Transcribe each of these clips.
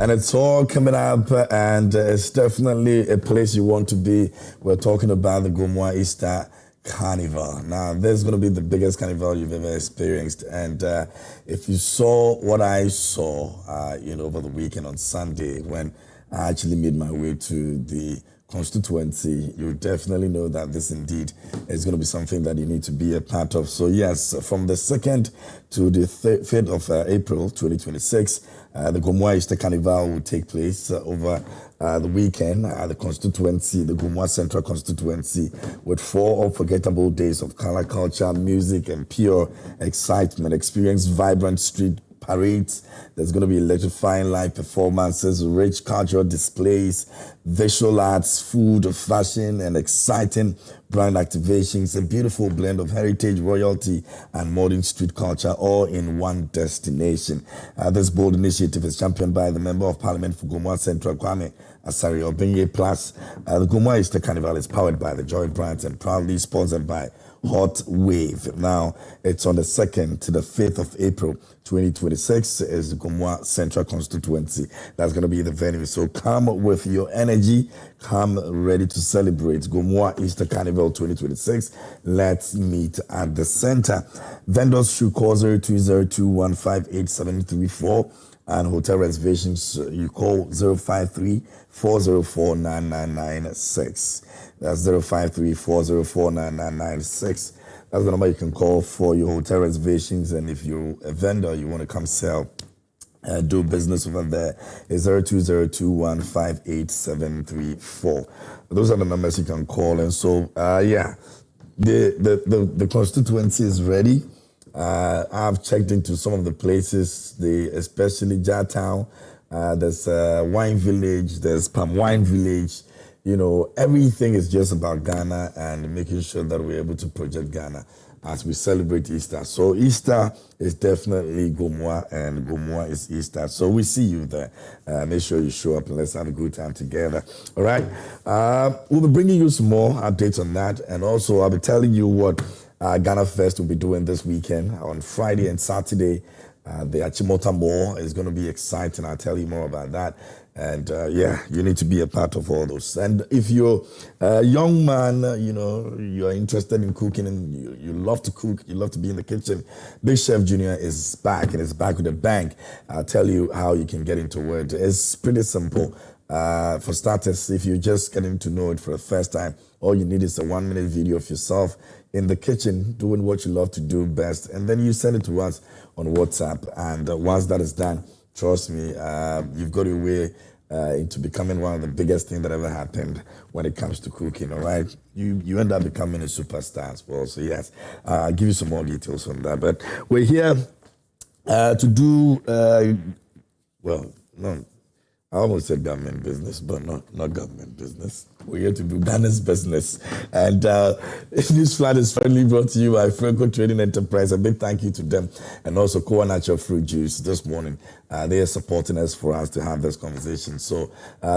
and it's all coming up, and it's definitely a place you want to be. We're talking about the Gomwa Easter Carnival. Now, this is going to be the biggest carnival you've ever experienced, and if you saw what I saw, over the weekend on Sunday when I actually made my way to the constituency, you definitely know that this indeed is going to be something that you need to be a part of. So yes, from the 2nd to the 5th of April 2026, the Gomwa Easter Carnival will take place over the weekend at the constituency, the Gomwa Central Constituency, with 4 unforgettable days of color, culture, music, and pure excitement. Experience vibrant street parades. There's going to be electrifying live performances, rich cultural displays, visual arts, food, fashion, and exciting brand activations. A beautiful blend of heritage, royalty, and modern street culture, all in one destination. This bold initiative is championed by the Member of Parliament for Gomwa Central, Kwame Asari Obenye. Plus, the Gomwa Easter Carnival is powered by the Joy Brands and proudly sponsored by Hot Wave. Now, it's on the 2nd to the 5th of April 2026 is the Gomwa Central Constituency. That's going to be the venue. So come with your energy, come ready to celebrate Gomwa Easter Carnival 2026. Let's meet at the center. Vendors should call 0202158734, and hotel reservations you call 053-404-9996. That's 053-404-9996. That's the number you can call for your hotel reservations. And if you're a vendor, you want to come sell, do business over there, is 0202158734. Those are the numbers you can call. And so, the constituency is ready. I've checked into some of the places, especially Jatown. There's Wine Village, there's Palm Wine Village. Everything is just about Ghana and making sure that we're able to project Ghana as we celebrate Easter. So Easter is definitely Gomwa, and Gomwa is Easter. So we see you there. Make sure you show up and let's have a good time together. All right. We'll be bringing you some more updates on that. And also I'll be telling you what Ghana Fest will be doing this weekend on Friday and Saturday. The Achimota Mall is going to be exciting. I'll tell you more about that. And you need to be a part of all those. And if you're a young man, you're interested in cooking and you love to cook, you love to be in the kitchen, Big Chef Junior is back, and it's back with a bang. I'll tell you how you can get into it. It's pretty simple. For starters, if you're just getting to know it for the first time, all you need is a 1-minute video of yourself in the kitchen doing what you love to do best, and then you send it to us on WhatsApp. And once that is done, trust me, you've got your way into becoming one of the biggest things that ever happened when it comes to cooking, all right? You end up becoming a superstar as well. So yes, I'll give you some more details on that. But we're here to do, no, I almost said government business, but not government business. We're here to do Ghana's business. And this flat is finally brought to you by Franco Trading Enterprise. A big thank you to them. And also Koa Natural Fruit Juice this morning. They are supporting us for us to have this conversation. So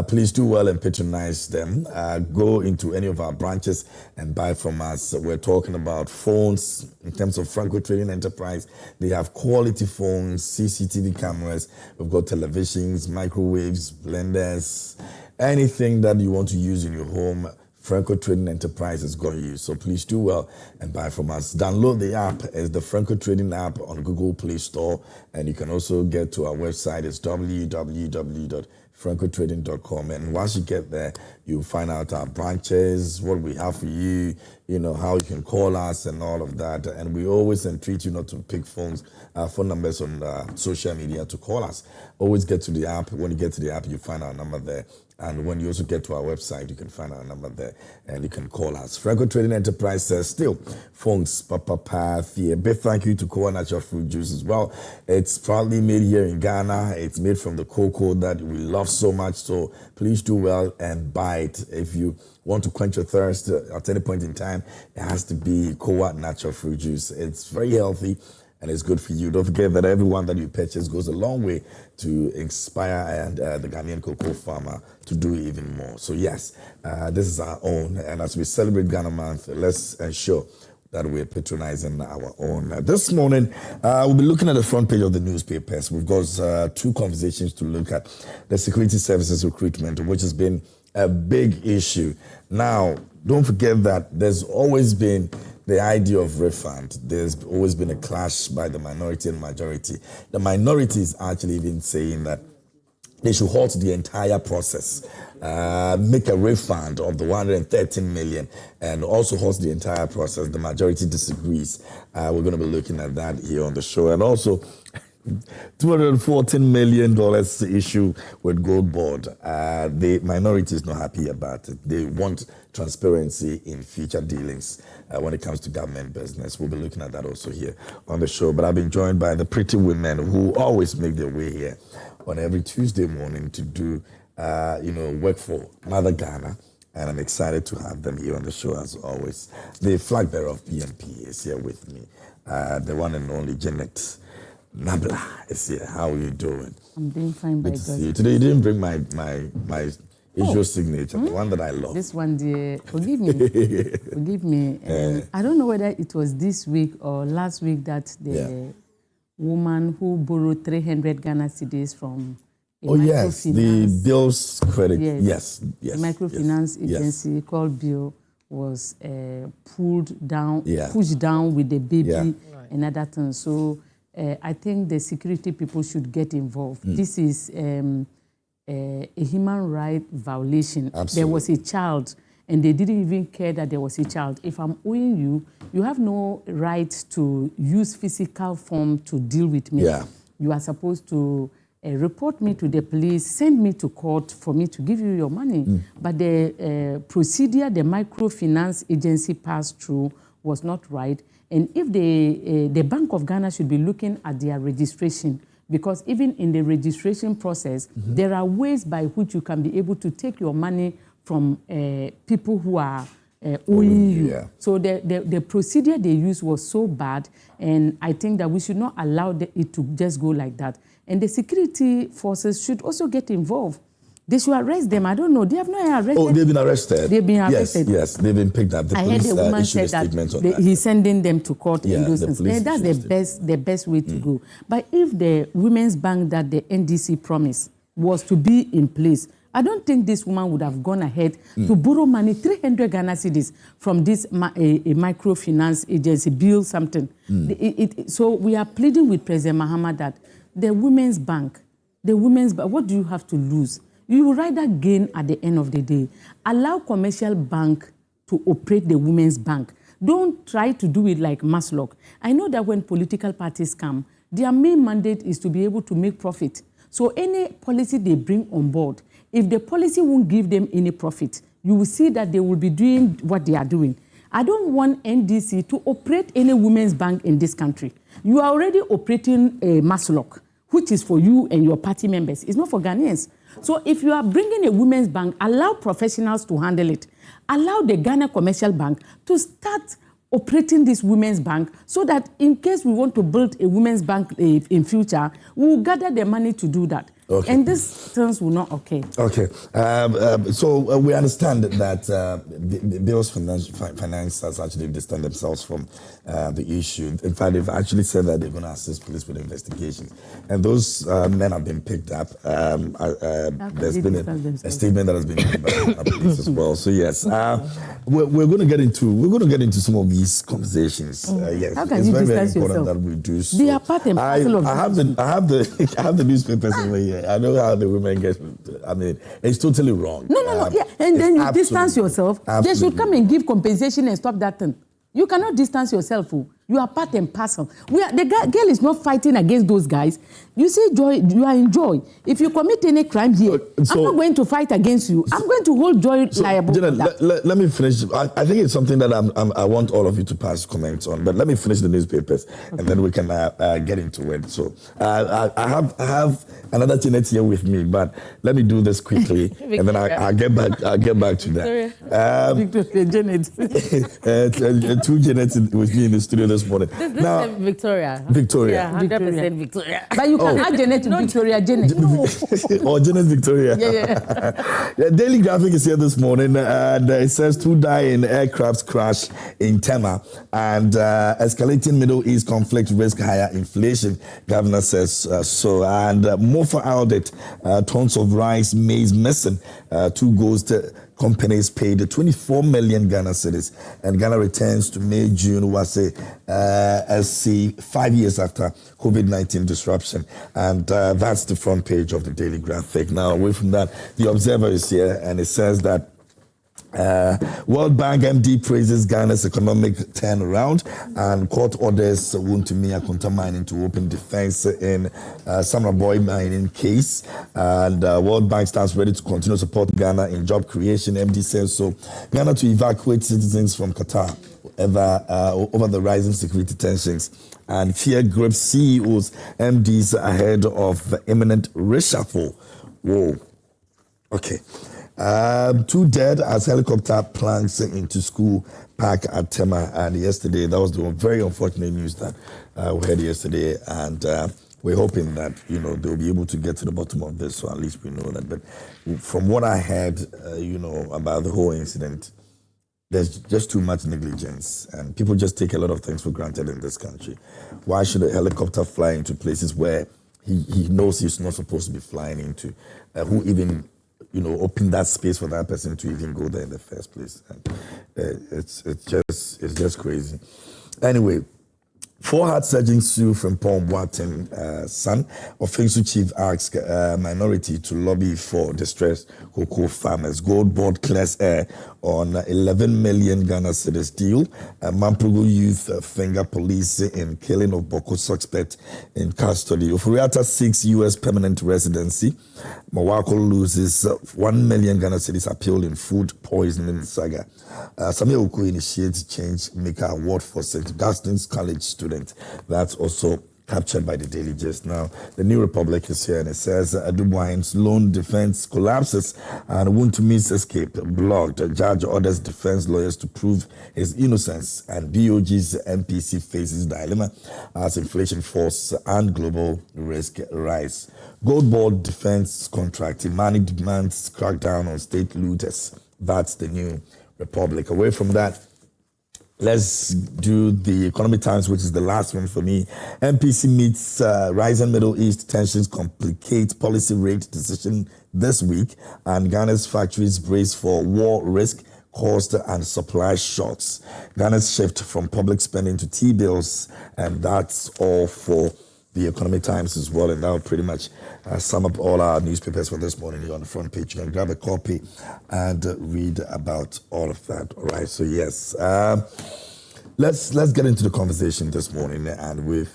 please do well and patronize them. Go into any of our branches and buy from us. We're talking about phones in terms of Franco Trading Enterprise. They have quality phones, CCTV cameras. We've got televisions, microwaves, blenders, anything that you want to use in your home. Franco Trading Enterprise is going to use. So please do well and buy from us. Download the app as the Franco Trading app on Google Play Store. And you can also get to our website. It's www.francotrading.com. And once you get there, you'll find out our branches, what we have for you, how you can call us and all of that. And we always entreat you not to pick phone numbers on social media to call us. Always get to the app. When you get to the app, you find our number there. And when you also get to our website, you can find our number there and you can call us. Franco Trading Enterprise says still phones, Papa. A big thank you to Koa Natural Fruit Juice as well. It's proudly made here in Ghana. It's made from the cocoa that we love so much. So please do well and buy it. If you want to quench your thirst at any point in time, it has to be Koa Natural Fruit Juice. It's very healthy and it's good for you. Don't forget that everyone that you purchase goes a long way to inspire the Ghanaian cocoa farmer to do even more. So yes, this is our own. And as we celebrate Ghana Month, let's ensure that we're patronizing our own. This morning, we'll be looking at the front page of the newspapers. We've got two conversations to look at. The security services recruitment, which has been a big issue. Now, don't forget that there's always been the idea of refund. There's always been a clash by the minority and majority. The minority is actually even saying that they should halt the entire process, make a refund of the 113 million, and also halt the entire process. The majority disagrees. We're going to be looking at that here on the show. And also, $214 million issue with Gold Board. The minority is not happy about it. They want transparency in future dealings when it comes to government business. We'll be looking at that also here on the show. But I've been joined by the pretty women who always make their way here on every Tuesday morning to do, work for Mother Ghana. And I'm excited to have them here on the show as always. The Flagbearer of PMP is here with me. The one and only Asana Nabla is here. How are you doing? I'm doing fine, by God. See you. Today you didn't bring my issue signature, the one that I love. This one, dear, forgive me. Forgive me. I don't know whether it was this week or last week that the woman who borrowed 300 Ghana cedis from a microfinance. The Bill's credit. Yes. The microfinance agency called Bill was pushed down with the baby and other things. So I think the security people should get involved. This is a human right violation. Absolutely. There was a child, and they didn't even care that there was a child. If I'm owing you, you have no right to use physical form to deal with me. Yeah. You are supposed to report me to the police, send me to court for me to give you your money. But the procedure the microfinance agency passed through was not right. And if the Bank of Ghana should be looking at their registration, because even in the registration process, there are ways by which you can be able to take your money from people who are owing you. Yeah. So the procedure they used was so bad, and I think that we should not allow it to just go like that. And the security forces should also get involved. They should arrest them. I don't know. They have not arrested. Oh, they've been arrested. They've been arrested. Yes, they've been picked up. The police heard the woman issued said a statement on that he's sending them to court and those things. And that's the best way to go. But if the Women's Bank that the NDC promised was to be in place, I don't think this woman would have gone ahead to borrow money, 300 Ghana cedis from this a microfinance agency, Bill something. So we are pleading with President Mahama that the Women's Bank, what do you have to lose? You will rather gain at the end of the day. Allow commercial bank to operate the Women's Bank. Don't try to do it like Maslock. I know that when political parties come, their main mandate is to be able to make profit. So any policy they bring on board, if the policy won't give them any profit, you will see that they will be doing what they are doing. I don't want NDC to operate any women's bank in this country. You are already operating a Maslock, which is for you and your party members. It's not for Ghanaians. So if you are bringing a women's bank, allow professionals to handle it. Allow the Ghana Commercial Bank to start operating this women's bank so that in case we want to build a women's bank in future, we will gather the money to do that. Okay. And these things will not okay. Okay. So we understand that Bill's finance has actually distanced themselves from the issue. In fact, they've actually said that they're going to assist police with investigations. And those men have been picked up. There's been a statement that has been made by the police as well. So yes, we're going to get into some of these conversations. Yes, how can you distance yourself? That we do. So they are part and parcel of I have the newspapers over here. I know how the women get. I mean, it's totally wrong. No. Yeah. And then you distance yourself. Absolutely. They should come and give compensation and stop that thing. You cannot distance yourself. You are part and parcel. The girl is not fighting against those guys. You see, Joy, you are in Joy. If you commit any crime here, I'm not going to fight against you. I'm going to hold Joy liable. Let me finish. I think it's something that I want all of you to pass comments on. But let me finish the newspapers, and then we can get into it. So I have another Janet here with me, but let me do this quickly, and then I'll get back to that. Victoria, Janet. Two Janets with me in the studio this morning. This is Victoria. Victoria. Yeah, 100% Victoria. But you can add Janet to Victoria. Janet. Or Janet Victoria. Yeah. The Daily Graphic is here this morning, and it says 2 die in aircraft crash in Tema, and escalating Middle East conflict risk higher inflation. Governor says so. And more for audit, tons of rice, maize missing. 2 ghost companies paid 24 million Ghana cedis, and Ghana returns to May, June, was SC 5 years after COVID-19 disruption. And that's the front page of the Daily Graphic. Now, away from that, the Observer is here, and it says that World Bank MD praises Ghana's economic turnaround, and court orders Wontumi Akonta Mining to open defense in Samraboy mining case. And World Bank stands ready to continue to support Ghana in job creation. MD says so. Ghana to evacuate citizens from Qatar over the rising security tensions. And fear grips CEOs, MDs ahead of imminent reshuffle. Whoa. Okay. 2 dead as helicopter plunges into school park at Tema. And yesterday, that was the very unfortunate news that we heard yesterday. And we're hoping that, they'll be able to get to the bottom of this. So at least we know that. But from what I heard, about the whole incident, there's just too much negligence. And people just take a lot of things for granted in this country. Why should a helicopter fly into places where he knows he's not supposed to be flying into? Who even open that space for that person to even go there in the first place? And it's just crazy. Anyway, 4 heart surgeons sue from Paul Boateng, son. Offensive chief asks minority to lobby for distressed cocoa farmers. Gold board clears air on 11 million Ghana cedis deal. Mampugu youth finger police in killing of Boko suspect in custody. Ofuriata seeks U.S. permanent residency. Mawako loses 1 million Ghana cedis appeal in food poisoning saga. Samia Oku initiates change maker award for St. Augustine's College student. That's also captured by the Daily Gist. Now, the New Republic is here, and it says Adubuane's loan defense collapses and Wuntumi's escape blocked. A judge orders defense lawyers to prove his innocence, and BOG's MPC faces dilemma as inflation falls and global risk rise. Gold board defense contract. Imani demands crackdown on state looters. That's the New Republic. Away from that, let's do the Economic Times, which is the last one for me. MPC meets rising Middle East tensions complicate policy rate decision this week, and Ghana's factories brace for war risk, cost and supply shocks. Ghana's shift from public spending to T-bills, and that's all for the Economic Times as well. And that will pretty much sum up all our newspapers for this morning here on the front page. You can grab a copy and read about all of that. All right. So yes, let's get into the conversation this morning, and we're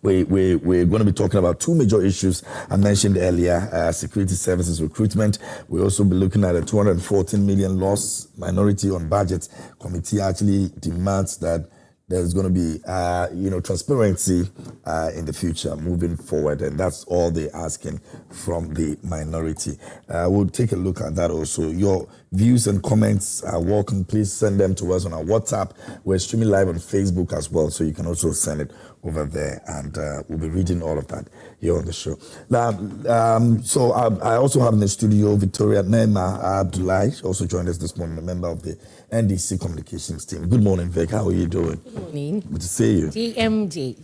going to be talking about 2 major issues I mentioned earlier: security services recruitment. We'll also be looking at a 214 million loss. Minority on budget committee actually demands that there's going to be, transparency in the future moving forward, and that's all they're asking from the minority. We'll take a look at that also. Your views and comments are welcome. Please send them to us on our WhatsApp. We're streaming live on Facebook as well, so you can also send it over there, and we'll be reading all of that here on the show. Now, so I also have in the studio Victoria Nema Abdullahi, also joined us this morning, a member of the NDC communications team. Good morning, Vic. How are you doing? Good morning. Good to see you. GMJ.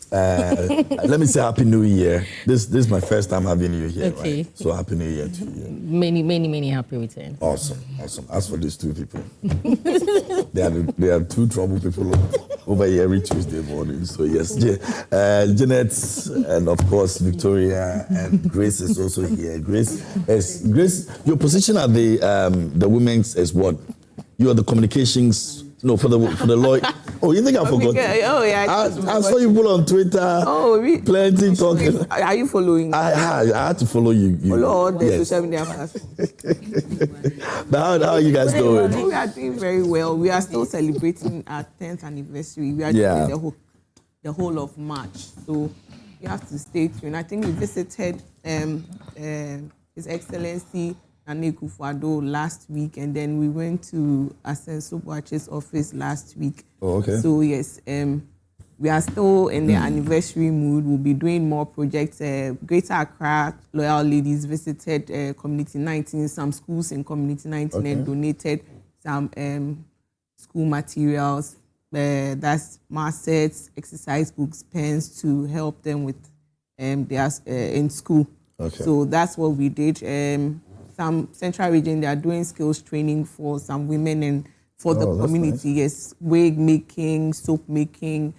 Let me say Happy New Year. This is my first time having you here. Okay. Right? So Happy New Year to you. Many happy returns. Awesome. As for these 2 people, they are 2 trouble people over here every Tuesday morning. So yes, Janet and of course Victoria and Grace is also here. Grace, your position at the women's is what? You are the communications. No, for the lawyer. Oh, you think I forgot? Oh, yeah. I saw you put on Twitter. Oh, plenty talking. Are you following? I had to follow you. Follow all the social media platforms. But how are you guys doing? We are doing very well. We are still celebrating our 10th anniversary. We are doing the whole of March. So you have to stay tuned. I think we visited His Excellency Nana Akufo-Addo last week, and then we went to Asenso Boache's office last week. Oh, okay. So yes, we are still in the anniversary mood. We'll be doing more projects. Greater Accra Loyal Ladies visited Community 19, some schools in Community 19, and donated some school materials. That's math sets, exercise books, pens to help them with their in school. Okay. So that's what we did. Some central region, they are doing skills training for some women and for the community. Nice. Yes, wig making, soap making,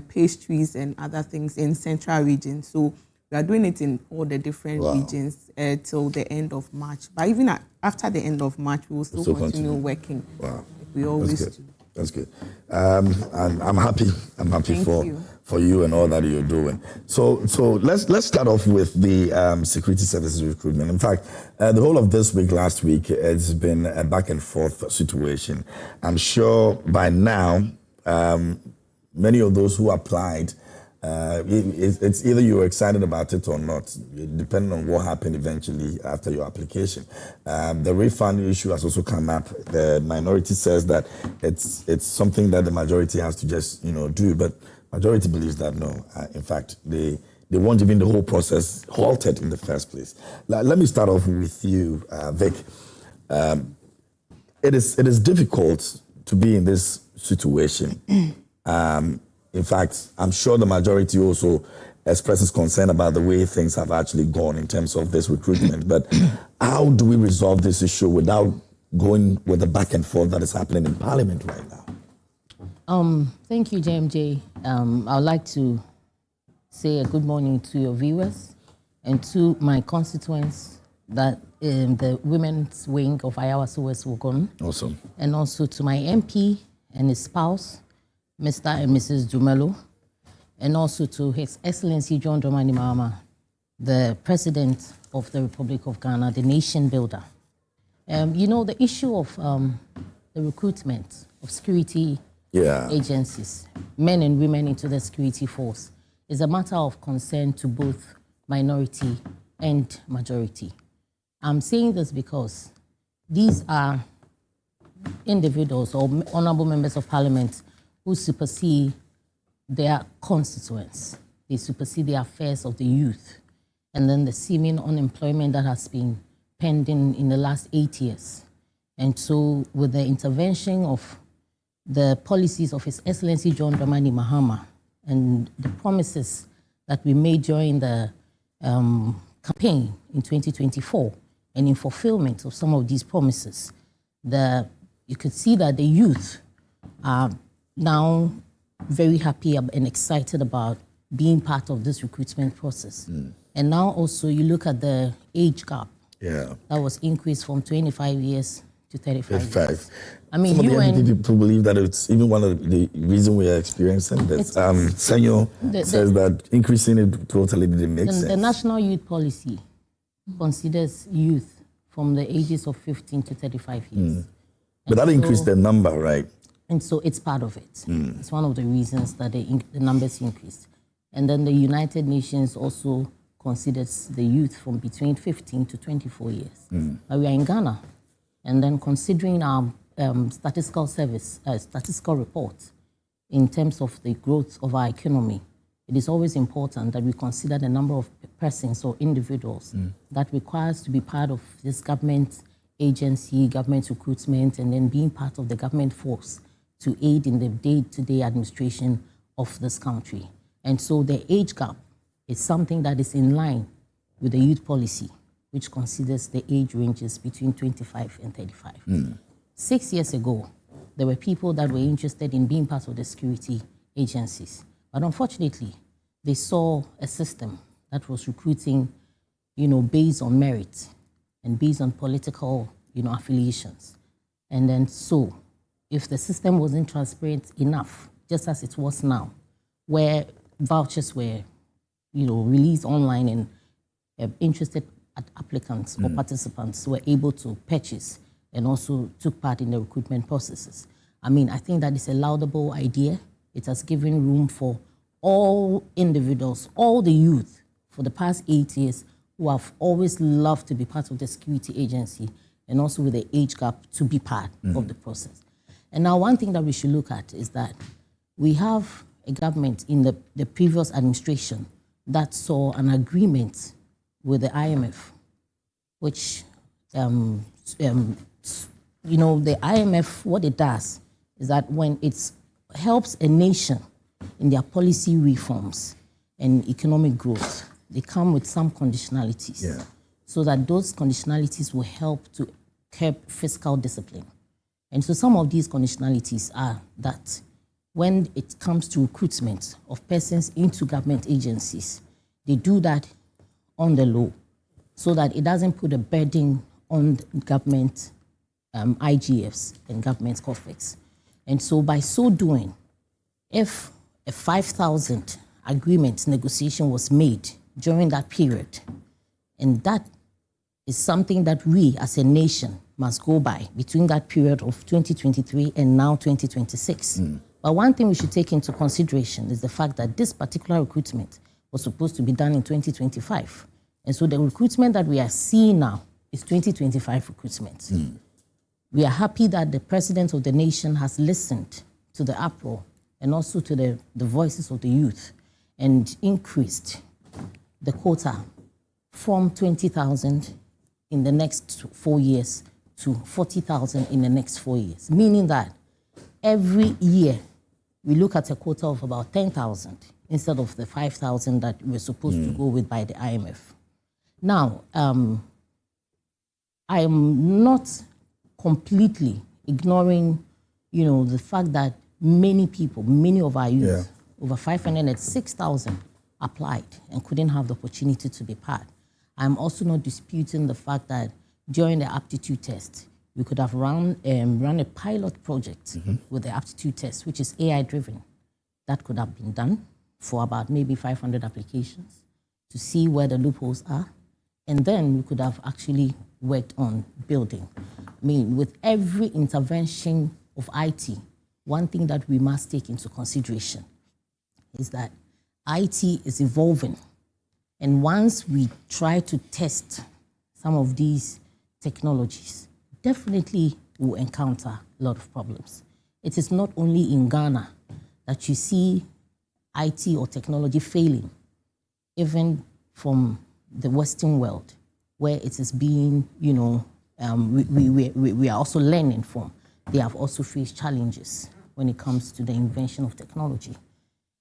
pastries and other things in central region. So we are doing it in all the different regions till the end of March. But even after the end of March, we will still continue working. Wow. Like we always do. That's good. And I'm happy. I'm happy for you and all that you're doing. So let's start off with the security services recruitment. In fact, the whole of this week, last week, it's been a back and forth situation. I'm sure by now, many of those who applied, it's either you're excited about it or not, depending on what happened eventually after your application. The refund issue has also come up. The minority says that it's something that the majority has to just do, but majority believes that no. In fact, they want even the whole process halted in the first place. Let me start off with you, Vic. It is difficult to be in this situation. In fact, I'm sure the majority also expresses concern about the way things have actually gone in terms of this recruitment. But how do we resolve this issue without going with the back and forth that is happening in Parliament right now? Thank you, JMJ. I would like to say a good morning to your viewers and to my constituents that the women's wing of Ayawa West Wugon. Awesome. And also to my MP and his spouse, Mr. and Mrs. Dumelo, and also to His Excellency John Dramani Mahama, the President of the Republic of Ghana, the nation builder. The issue of the recruitment of security agencies, men and women into the security force, is a matter of concern to both minority and majority. I'm saying this because these are individuals or honorable members of parliament who supersede their constituents. They supersede the affairs of the youth. And then the seeming unemployment that has been pending in the last 8 years. And so with the intervention of the policies of His Excellency John Dramani Mahama and the promises that we made during the campaign in 2024, and in fulfillment of some of these promises, you could see that the youth are now very happy and excited about being part of this recruitment process. And now also you look at the age gap. Yeah. That was increased from 25 years to 35 years. I mean, some of the people believe that it's even one of the reasons we are experiencing this. Senor says that increasing it totally didn't make sense. The National Youth Policy considers youth from the ages of 15 to 35 years. But that increased the number, right? And so it's part of it. It's one of the reasons that the numbers increased. And then the United Nations also considers the youth from between 15 to 24 years. But we are in Ghana. And then considering our statistical report in terms of the growth of our economy, it is always important that we consider the number of persons or individuals that requires to be part of this government agency, government recruitment, and then being part of the government force to aid in the day-to-day administration of this country. And so the age gap is something that is in line with the youth policy, which considers the age ranges between 25 and 35. 6 years ago, there were people that were interested in being part of the security agencies. But unfortunately, they saw a system that was recruiting, based on merit and based on political, affiliations. And then so, if the system wasn't transparent enough, just as it was now, where vouchers were, released online and interested applicants or participants were able to purchase and also took part in the recruitment processes. I mean, I think that is a laudable idea. It has given room for all individuals, all the youth for the past 8 years, who have always loved to be part of the security agency and also with the age gap to be part of the process. And now one thing that we should look at is that we have a government in the previous administration that saw an agreement with the IMF, which, the IMF, what it does is that when it helps a nation in their policy reforms and economic growth, they come with some conditionalities so that those conditionalities will help to curb fiscal discipline. And so some of these conditionalities are that when it comes to recruitment of persons into government agencies, they do that on the low so that it doesn't put a burden on government IGFs and government coffers. And so by so doing, if a 5,000 agreement negotiation was made during that period, and that is something that we as a nation must go by between that period of 2023 and now 2026. But one thing we should take into consideration is the fact that this particular recruitment was supposed to be done in 2025. And so the recruitment that we are seeing now is 2025 recruitment. We are happy that the president of the nation has listened to the uproar and also to the voices of the youth and increased the quota from 20,000 in the next 4 years to 40,000 in the next 4 years, meaning that every year we look at a quota of about 10,000 instead of the 5,000 that we're supposed to go with by the IMF. Now, I am not completely ignoring, the fact that many people, many of our youth, over 506,000 applied and couldn't have the opportunity to be part. I'm also not disputing the fact that during the aptitude test, we could have run a pilot project with the aptitude test, which is AI-driven. That could have been done for about maybe 500 applications to see where the loopholes are. And then we could have actually worked on building. I mean, with every intervention of IT, one thing that we must take into consideration is that IT is evolving. And once we try to test some of these technologies, definitely will encounter a lot of problems. It is not only in Ghana that you see IT or technology failing, even from the Western world, where it is being, we are also learning from. They have also faced challenges when it comes to the invention of technology.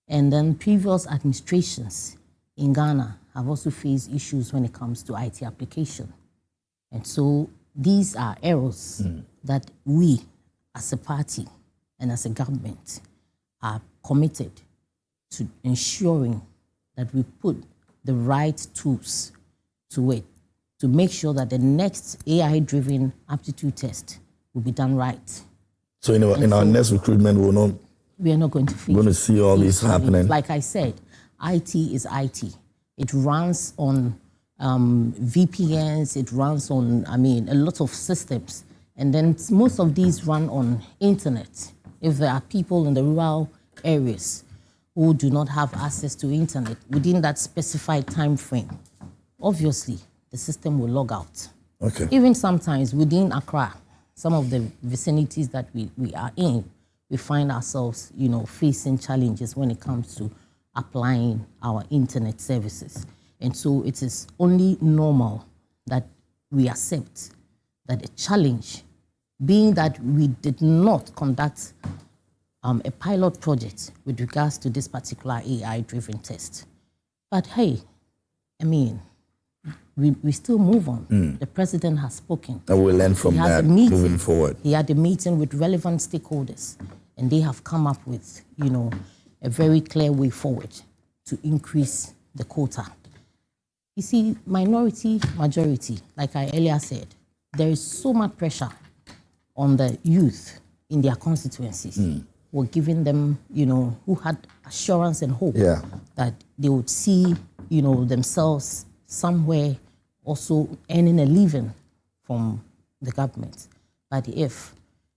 And then previous administrations in Ghana have also faced issues when it comes to IT application. And so these are errors that we as a party and as a government are committed to ensuring that we put the right tools to it to make sure that the next AI-driven aptitude test will be done right. So in our next recruitment, we are not going to see all this happening. Like I said, IT is IT. It runs on VPNs, it runs on, a lot of systems. And then most of these run on internet. If there are people in the rural areas who do not have access to internet within that specified time frame, obviously the system will log out. Okay. Even sometimes within Accra, some of the vicinities that we are in, we find ourselves, facing challenges when it comes to applying our internet services. And so it is only normal that we accept that a challenge, being that we did not conduct a pilot project with regards to this particular AI-driven test. But hey, we still move on. The president has spoken. And we'll learn from that moving forward. He had a meeting with relevant stakeholders, and they have come up with, a very clear way forward to increase the quota. You see, minority, majority, like I earlier said, there is so much pressure on the youth in their constituencies. We're giving them, who had assurance and hope that they would see, themselves somewhere also earning a living from the government. But if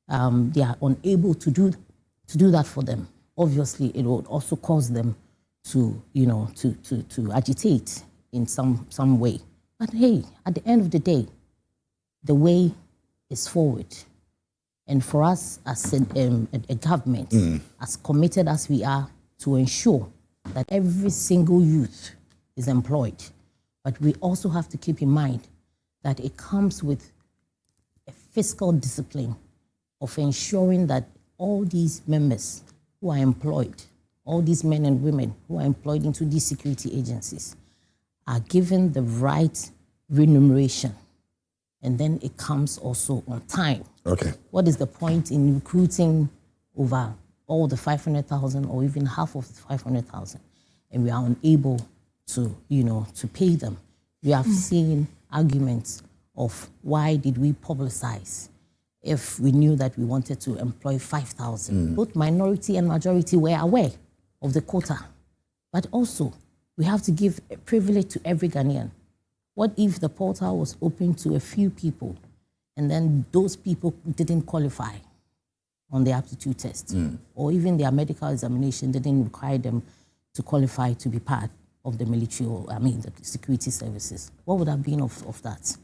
they are unable to do that for them, obviously it would also cause them to, to agitate in some way But hey, at the end of the day, the way is forward. And for us as a government, as committed as we are to ensure that every single youth is employed, but we also have to keep in mind that it comes with a fiscal discipline of ensuring that all these members who are employed, all these men and women who are employed into these security agencies are given the right remuneration. And then it comes also on time. Okay. What is the point in recruiting over all the 500,000 or even half of the 500,000 and we are unable to, to pay them? We have seen arguments of why did we publicize if we knew that we wanted to employ 5,000. Both minority and majority were aware of the quota. But also, we have to give a privilege to every Ghanaian. What if the portal was open to a few people and then those people didn't qualify on the aptitude test or even their medical examination didn't require them to qualify to be part of the military or, the security services? What would have been of that?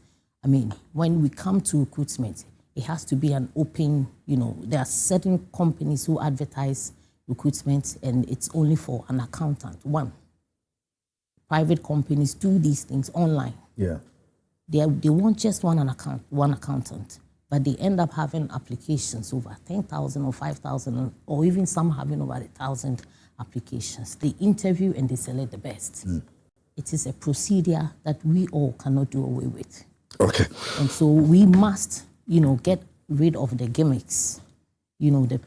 When we come to recruitment, it has to be an open, there are certain companies who advertise recruitment and it's only for an accountant. One, private companies do these things online. Yeah. They want just one accountant, but they end up having applications over 10,000 or 5,000, or even some having over 1,000 applications. They interview and they select the best. It is a procedure that we all cannot do away with. Okay. And so we must, get rid of the gimmicks, the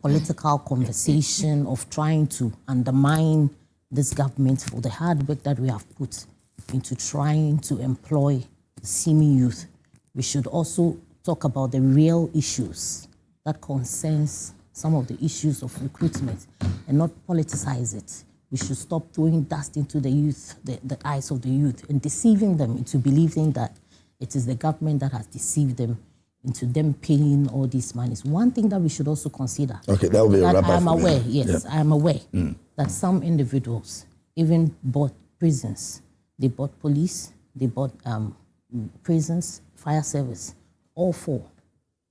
political conversation of trying to undermine this government for the hard work that we have put into trying to employ the seeming youth. We should also talk about the real issues that concerns some of the issues of recruitment and not politicize it. We should stop throwing dust into the youth, the eyes of the youth, and deceiving them into believing that it is the government that has deceived them into them paying all these monies. One thing that we should also consider. Okay, that will be a wrap-up. I am aware, I am aware that some individuals even bought prisons. They bought police, they bought prisons, fire service, all four,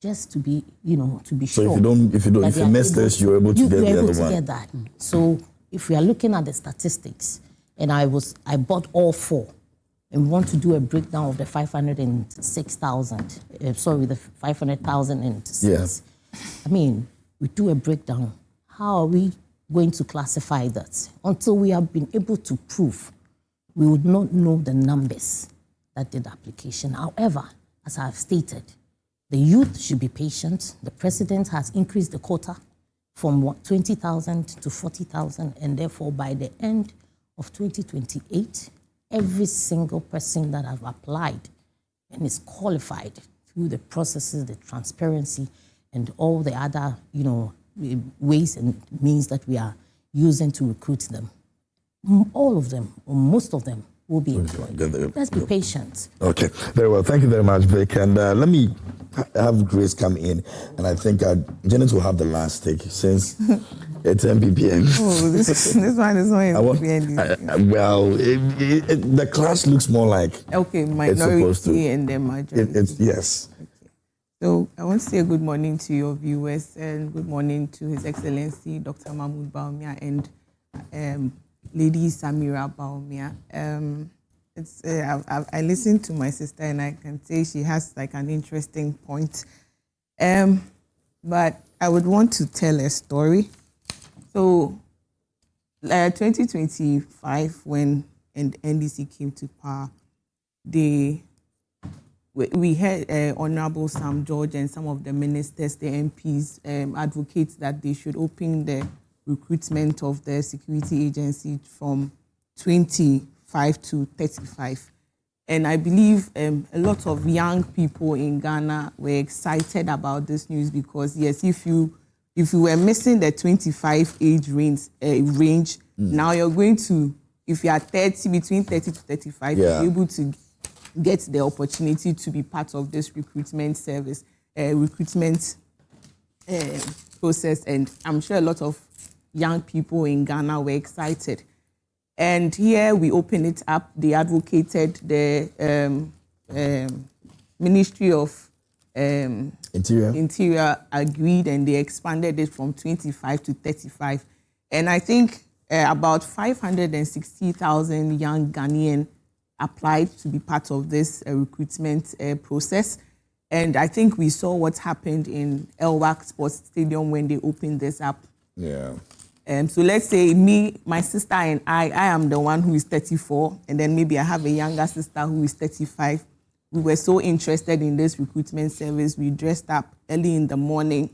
just to be, to be sure. So if you miss this, you're able to get the other one. Get that. So if we are looking at the statistics, and I bought all four, and we want to do a breakdown of the 506,000, the 500,006. Yes. We do a breakdown. How are we going to classify that? Until we have been able to prove, we would not know the numbers that did the application. However, as I have stated, the youth should be patient. The president has increased the quota from 20,000 to 40,000, and therefore by the end of 2028, every single person that have applied and is qualified through the processes, the transparency, and all the other, ways and means that we are using to recruit them, all of them, or most of them, will be employed. Let's be patient. Okay, very well. Thank you very much, Vic. And let me have Grace come in. And I think Janet will have the last take since it's MPPN. Oh, this one is not MPPN. The class looks more like minority and then majority. Yes. Okay. So I want to say good morning to your viewers and good morning to His Excellency Dr. Mahmoud Bawumia and Lady Samira Bawumia. I listened to my sister and I can say she has like an interesting point. But I would want to tell a story. So 2025, when NDC came to power, we had Honorable Sam George and some of the ministers, the MPs, advocate that they should open the recruitment of the security agency from 25 to 35. And I believe a lot of young people in Ghana were excited about this news because, yes, if you were missing the 25 age range, now you're going to, if you are 30, between 30 to 35, you're able to get the opportunity to be part of this recruitment service, process. And I'm sure a lot of young people in Ghana were excited. And here we open it up. They advocated the Ministry of Interior agreed, and they expanded it from 25 to 35. And I think about 560,000 young Ghanaians applied to be part of this recruitment process. And I think we saw what happened in Elwak Sports Stadium when they opened this up. Yeah. So let's say me, my sister, and I am the one who is 34, and then maybe I have a younger sister who is 35. We were so interested in this recruitment service. We dressed up early in the morning,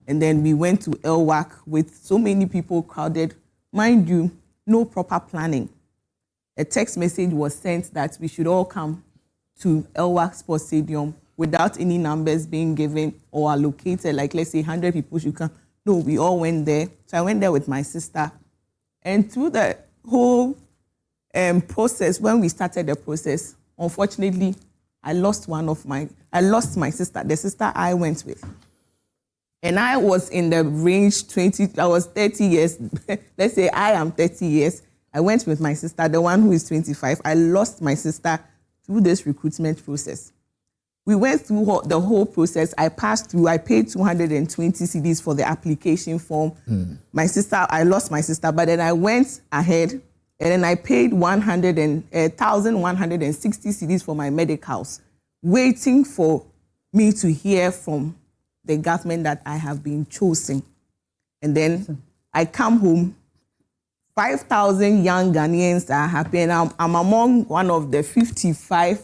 and then we went to Elwak with so many people crowded. Mind you, no proper planning. A text message was sent that we should all come to Elwak Sports Stadium without any numbers being given or allocated, like let's say 100 people should come. No, we all went there. So I went there with my sister. And through the whole process, when we started the process, unfortunately, I lost my sister, the sister I went with. And I was in the range I was 30 years. Let's say I am 30 years. I went with my sister, the one who is 25. I lost my sister through this recruitment process. We went through the whole process. I passed through. I paid 220 cedis for the application form. I lost my sister, but then I went ahead and then I paid 1,160 cedis for my medicals, waiting for me to hear from the government that I have been chosen. And then I come home. 5,000 young Ghanaians are happy, and I'm among one of the 55.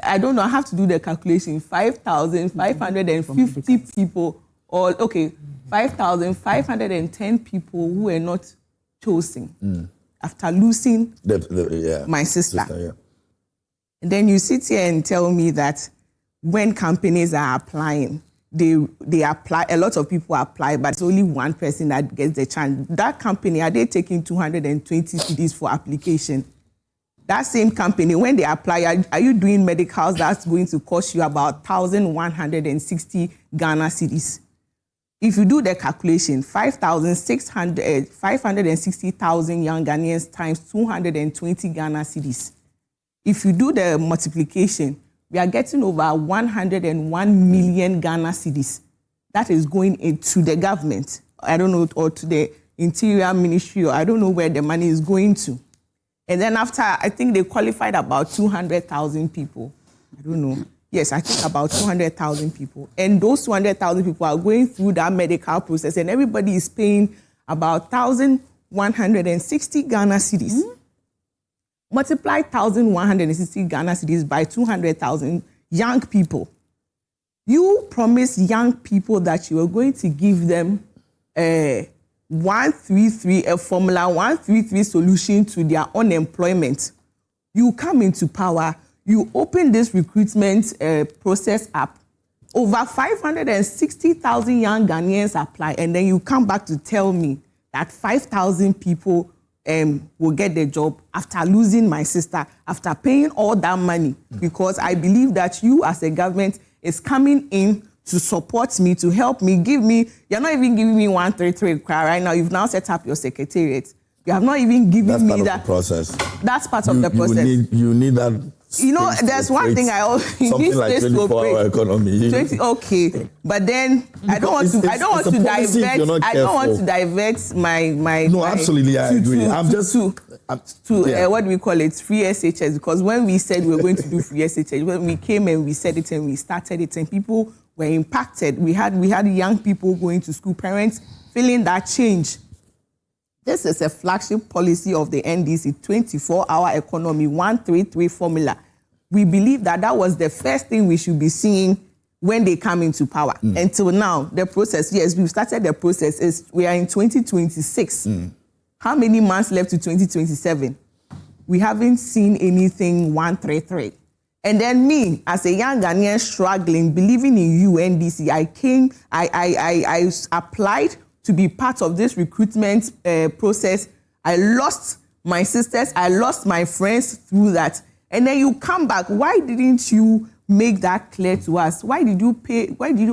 I don't know, I have to do the calculation. 5,550 people, 5,510 people who were not chosen after losing my sister. And then you sit here and tell me that when companies are applying, they apply, a lot of people apply, but it's only one person that gets the chance. That company, are they taking 220 cedis for application? That same company, when they apply, are you doing medicals that's going to cost you about 1,160 Ghana cedis? If you do the calculation, 560,000 young Ghanaians times 220 Ghana cedis. If you do the multiplication, we are getting over 101 million Ghana cedis. That is going into the government, I don't know, or to the Interior Ministry, or I don't know where the money is going to. And then after, I think they qualified about 200,000 people. I don't know. Yes, I think about 200,000 people. And those 200,000 people are going through that medical process, and everybody is paying about 1,160 Ghana cedis. Multiply 1,160 Ghana cedis by 200,000 young people. You promised young people that you were going to give them a Formula 133 solution to their unemployment. You come into power, you open this recruitment process up. Over 560,000 young Ghanaians apply, and then you come back to tell me that 5,000 people will get the job after losing my sister, after paying all that money, because I believe that you as a government is coming in to support me, to help me, you're not even giving me 133 right now. You've now set up your secretariat. You have not even given me that. Process. That's part of the process. You need that. You know, there's one thing I always something like 24-hour economy. 20, okay, but then I don't want to divert my. No, absolutely, I agree. What do we call it? Free SHS. Because when we said we were going to do free SHS, when we came and we said it and we started it, and people were impacted. We had young people going to school, parents feeling that change. This is a flagship policy of the NDC, 24-hour economy, 133 formula. We believe that was the first thing we should be seeing when they come into power. Until now, the process, yes, we've started the process. We are in 2026. How many months left to 2027? We haven't seen anything 133. And then me, as a young Ghanaian struggling, believing in you, NDC, I applied to be part of this recruitment process. I lost my sisters, I lost my friends through that. And then you come back. Why didn't you make that clear to us? Why did you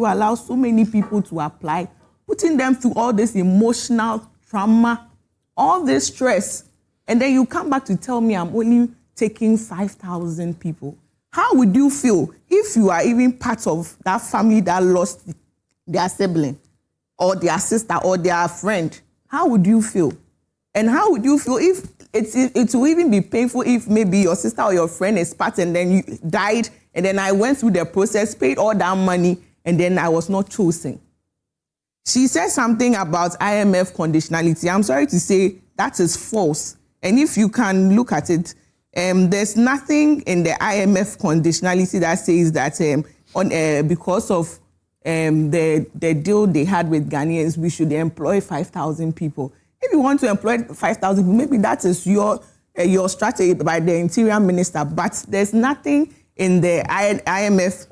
allow so many people to apply, putting them through all this emotional trauma, all this stress? and then you come back to tell me I'm only taking 5,000 people. How would you feel if you are even part of that family that lost their sibling or their sister or their friend? How would you feel? And how would you feel if it will even be painful if maybe your sister or your friend is part and then you died and then I went through the process, paid all that money, and then I was not chosen? She said something about IMF conditionality. I'm sorry to say that is false. And if you can look at it, there's nothing in the IMF conditionality that says that because of the deal they had with Ghanaians, we should employ 5,000 people. If you want to employ 5,000 people, maybe that is your strategy by the Interior Minister. But there's nothing in the IMF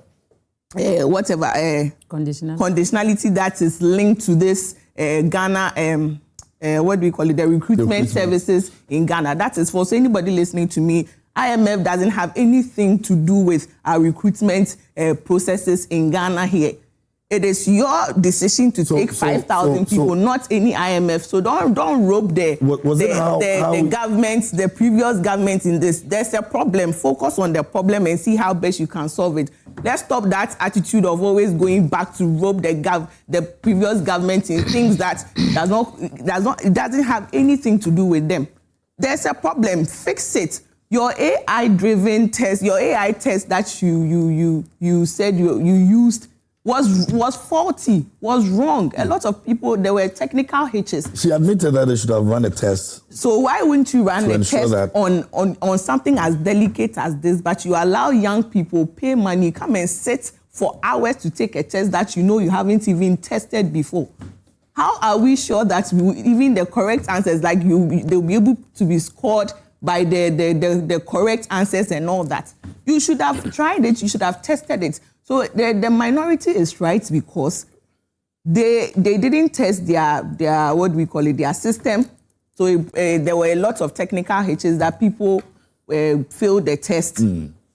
conditionality that is linked to this Ghana. What do we call it? The recruitment services in Ghana. That is for anybody listening to me. IMF doesn't have anything to do with our recruitment processes in Ghana here. It is your decision to take 5,000 people, not any IMF. So don't rope the government, the previous government in this. There's a problem. Focus on the problem and see how best you can solve it. Let's stop that attitude of always going back to rope the previous government in things that doesn't have anything to do with them. There's a problem. Fix it. Your AI-driven test, your AI test that you said you used was faulty, was wrong. A lot of people, there were technical hitches. She admitted that they should have run a test. So why wouldn't you run a test on something as delicate as this, but you allow young people pay money, come and sit for hours to take a test that you haven't even tested before? How are we sure that even the correct answers, like they'll be able to be scored by the correct answers and all that? You should have tried it, you should have tested it. So the minority is right because they didn't test their what do we call it, their system. So there were a lot of technical hitches that people failed the test.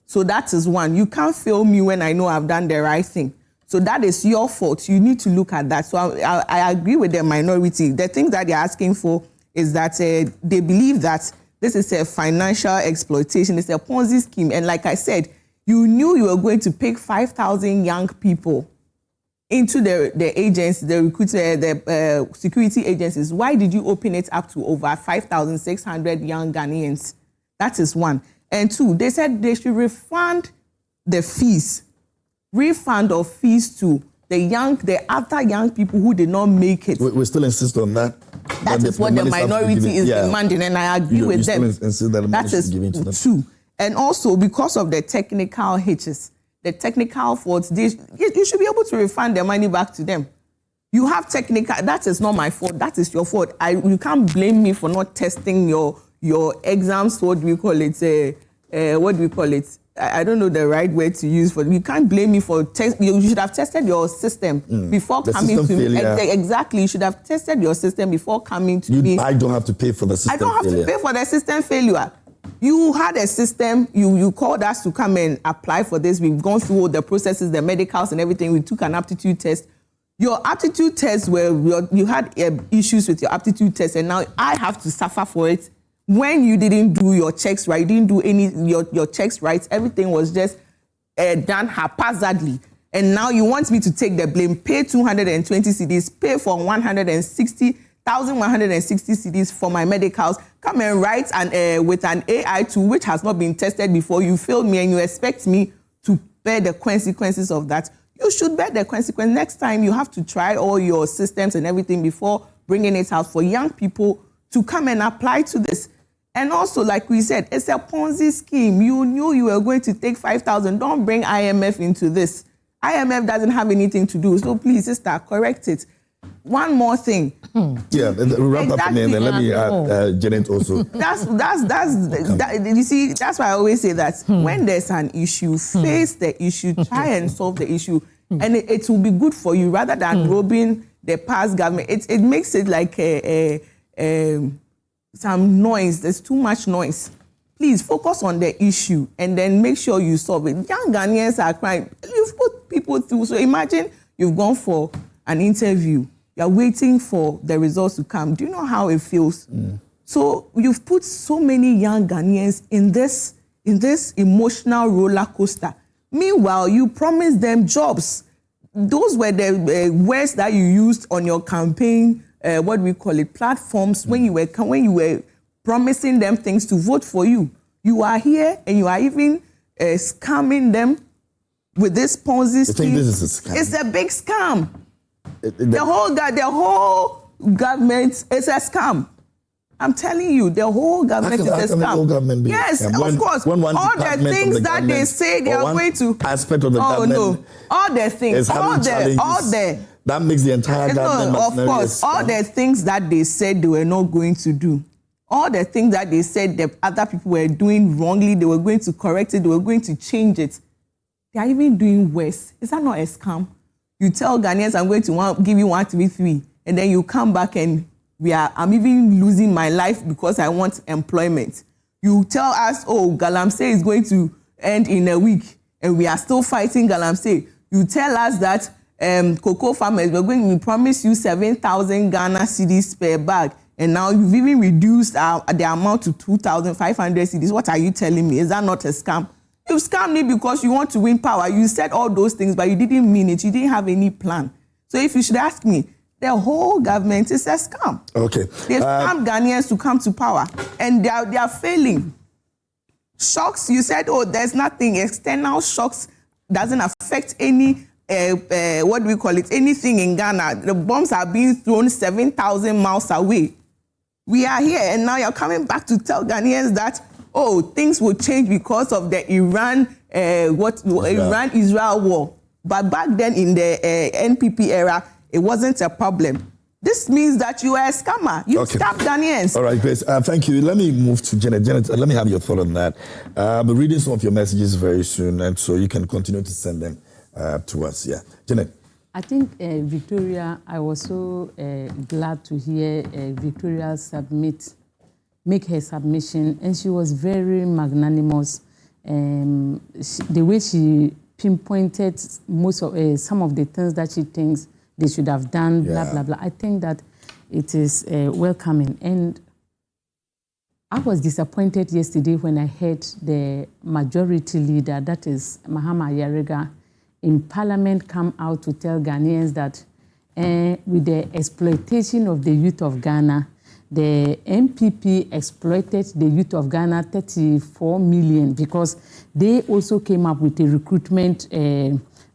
So that is one. You can't fail me when I know I've done the right thing. So that is your fault. You need to look at that. So I agree with the minority. The thing that they're asking for is that they believe that this is a financial exploitation. It's a Ponzi scheme. And like I said, you knew you were going to pick 5,000 young people into the agents, the security agencies. Why did you open it up to over 5,600 young Ghanaians? That is one. And two, they said they should refund the fees. Refund of fees to the other young people who did not make it. We still insist on that. That is what the minority is demanding, and I agree with them. That is two. And also, because of the technical hitches, the technical faults, you should be able to refund the money back to them. You have technical, that is not my fault, that is your fault. You can't blame me for not testing your exams, what do we call it? I don't know the right word to use for it. You can't blame me for you should have tested your system before coming to me. Exactly, you should have tested your system before coming to me. I don't have to pay for the system failure. I don't have to pay for the system failure. You had a system, you called us to come and apply for this. We've gone through all the processes, the medicals and everything. We took an aptitude test. Your aptitude test you had issues with your aptitude test, and now I have to suffer for it. When you didn't do your checks right, you didn't do your checks right, everything was just done haphazardly. And now you want me to take the blame, pay 220 cedis, pay for 1,160 cedis for my medicals, come and write with an AI tool which has not been tested before. You failed me and you expect me to bear the consequences of that. You should bear the consequence. Next time you have to try all your systems and everything before bringing it out for young people to come and apply to this. And also, like we said, it's a Ponzi scheme. You knew you were going to take 5,000. Don't bring IMF into this. IMF doesn't have anything to do. So please, sister, correct it. One more thing. Yeah, wrap up and then let me add Janet also. You see, that's why I always say that when there's an issue, face the issue, try and solve the issue. And it will be good for you rather than robbing the past government. It makes it like some noise. There's too much noise. Please focus on the issue and then make sure you solve it. Young Ghanaians are crying. You've put people through. So imagine you've gone for an interview. You're waiting for the results to come. Do you know how it feels? So you've put so many young Ghanaians in this emotional roller coaster. Meanwhile, you promised them jobs. Those were the words that you used on your campaign, platforms, when you were promising them things to vote for you. You are here and you are even scamming them with this Ponzi scheme. I think this is a scam. It's a big scam. The whole government is a scam. I'm telling you, the whole government is a scam. The whole government be yes, a scam? of course. When all the things that they say they are going to. Aspect of the government. Oh no! All the things, all the. That makes the entire government. Of course, all the things that they said they were not going to do. All the things that they said that other people were doing wrongly, they were going to correct it, they were going to change it. They are even doing worse. Is that not a scam? You tell Ghanaians, I'm going to give you 1, 2, 3, and then you come back and I'm even losing my life because I want employment. You tell us, oh, Galamsey is going to end in a week, and we are still fighting Galamsey. You tell us that cocoa farmers, we promise you 7,000 Ghana cedis per bag, and now you've even reduced the amount to 2,500 cedis. What are you telling me? Is that not a scam? You scammed me because you want to win power. You said all those things, but you didn't mean it. You didn't have any plan. So if you should ask me, the whole government is a scam. Okay. They scam Ghanaians to come to power, and they are failing. Shocks, you said, oh, there's nothing. External shocks doesn't affect any, anything in Ghana. The bombs are being thrown 7,000 miles away. We are here, and now you're coming back to tell Ghanaians that, oh, things will change because of the Iran-Israel war. But back then in the NPP era, it wasn't a problem. This means that you are a scammer. You scam Ghanaians. All right, Grace. Thank you. Let me move to Janet. Janet, let me have your thought on that. I'll be reading some of your messages very soon, and so you can continue to send them to us. Yeah, Janet. I think Victoria, I was so glad to hear Victoria make her submission, and she was very magnanimous. The way she pinpointed some of the things that she thinks they should have done, blah, blah, blah. I think that it is welcoming. And I was disappointed yesterday when I heard the majority leader, that is Mahama Yarega, in Parliament come out to tell Ghanaians that with the exploitation of the youth of Ghana, the MPP exploited the youth of Ghana 34 million because they also came up with a recruitment,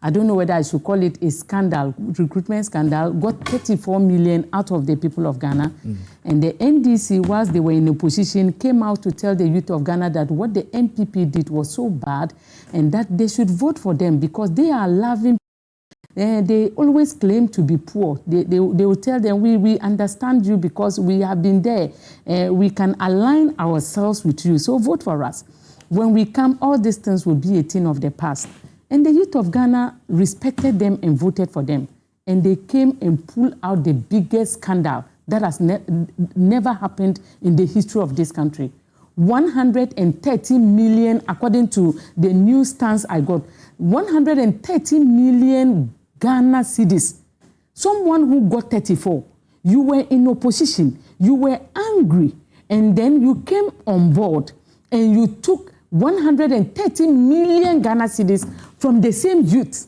I don't know whether I should call it a scandal, recruitment scandal, got 34 million out of the people of Ghana. And the NDC, whilst they were in opposition, came out to tell the youth of Ghana that what the MPP did was so bad and that they should vote for them because they are loving. They always claim to be poor. They will tell them, we understand you because we have been there. We can align ourselves with you, so vote for us. When we come, all these things will be a thing of the past. And the youth of Ghana respected them and voted for them. And they came and pulled out the biggest scandal that has never happened in the history of this country. 130 million, according to the new stance I got, 130 million Ghana cedis. Someone who got 34, you were in opposition, you were angry, and then you came on board and you took 130 million Ghana cedis from the same youth.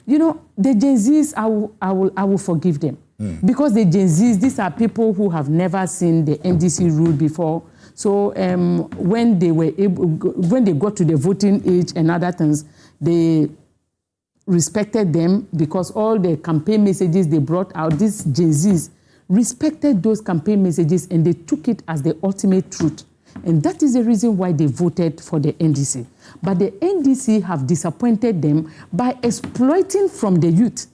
You know, the Gen Zs, I will forgive them. Because the Gen Zs, these are people who have never seen the NDC rule before. So when they got to the voting age and other things, they respected them because all the campaign messages they brought out, these Gen Zs respected those campaign messages and they took it as the ultimate truth. And that is the reason why they voted for the NDC. But the NDC have disappointed them by exploiting from the youth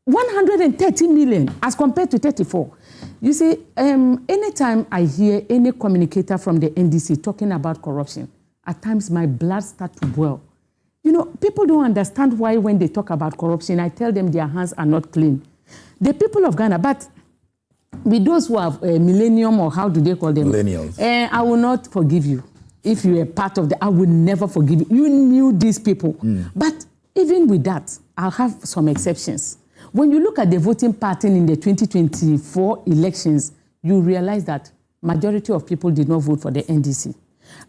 130 million as compared to 34. You see, anytime I hear any communicator from the NDC talking about corruption, at times my blood starts to boil. You know, people don't understand why when they talk about corruption, I tell them their hands are not clean. The people of Ghana, but with those who have a millennium, or how do they call them? Millennials. I will not forgive you. If you are part of I will never forgive you. You knew these people. But even with that, I'll have some exceptions. When you look at the voting pattern in the 2024 elections, you realize that majority of people did not vote for the NDC.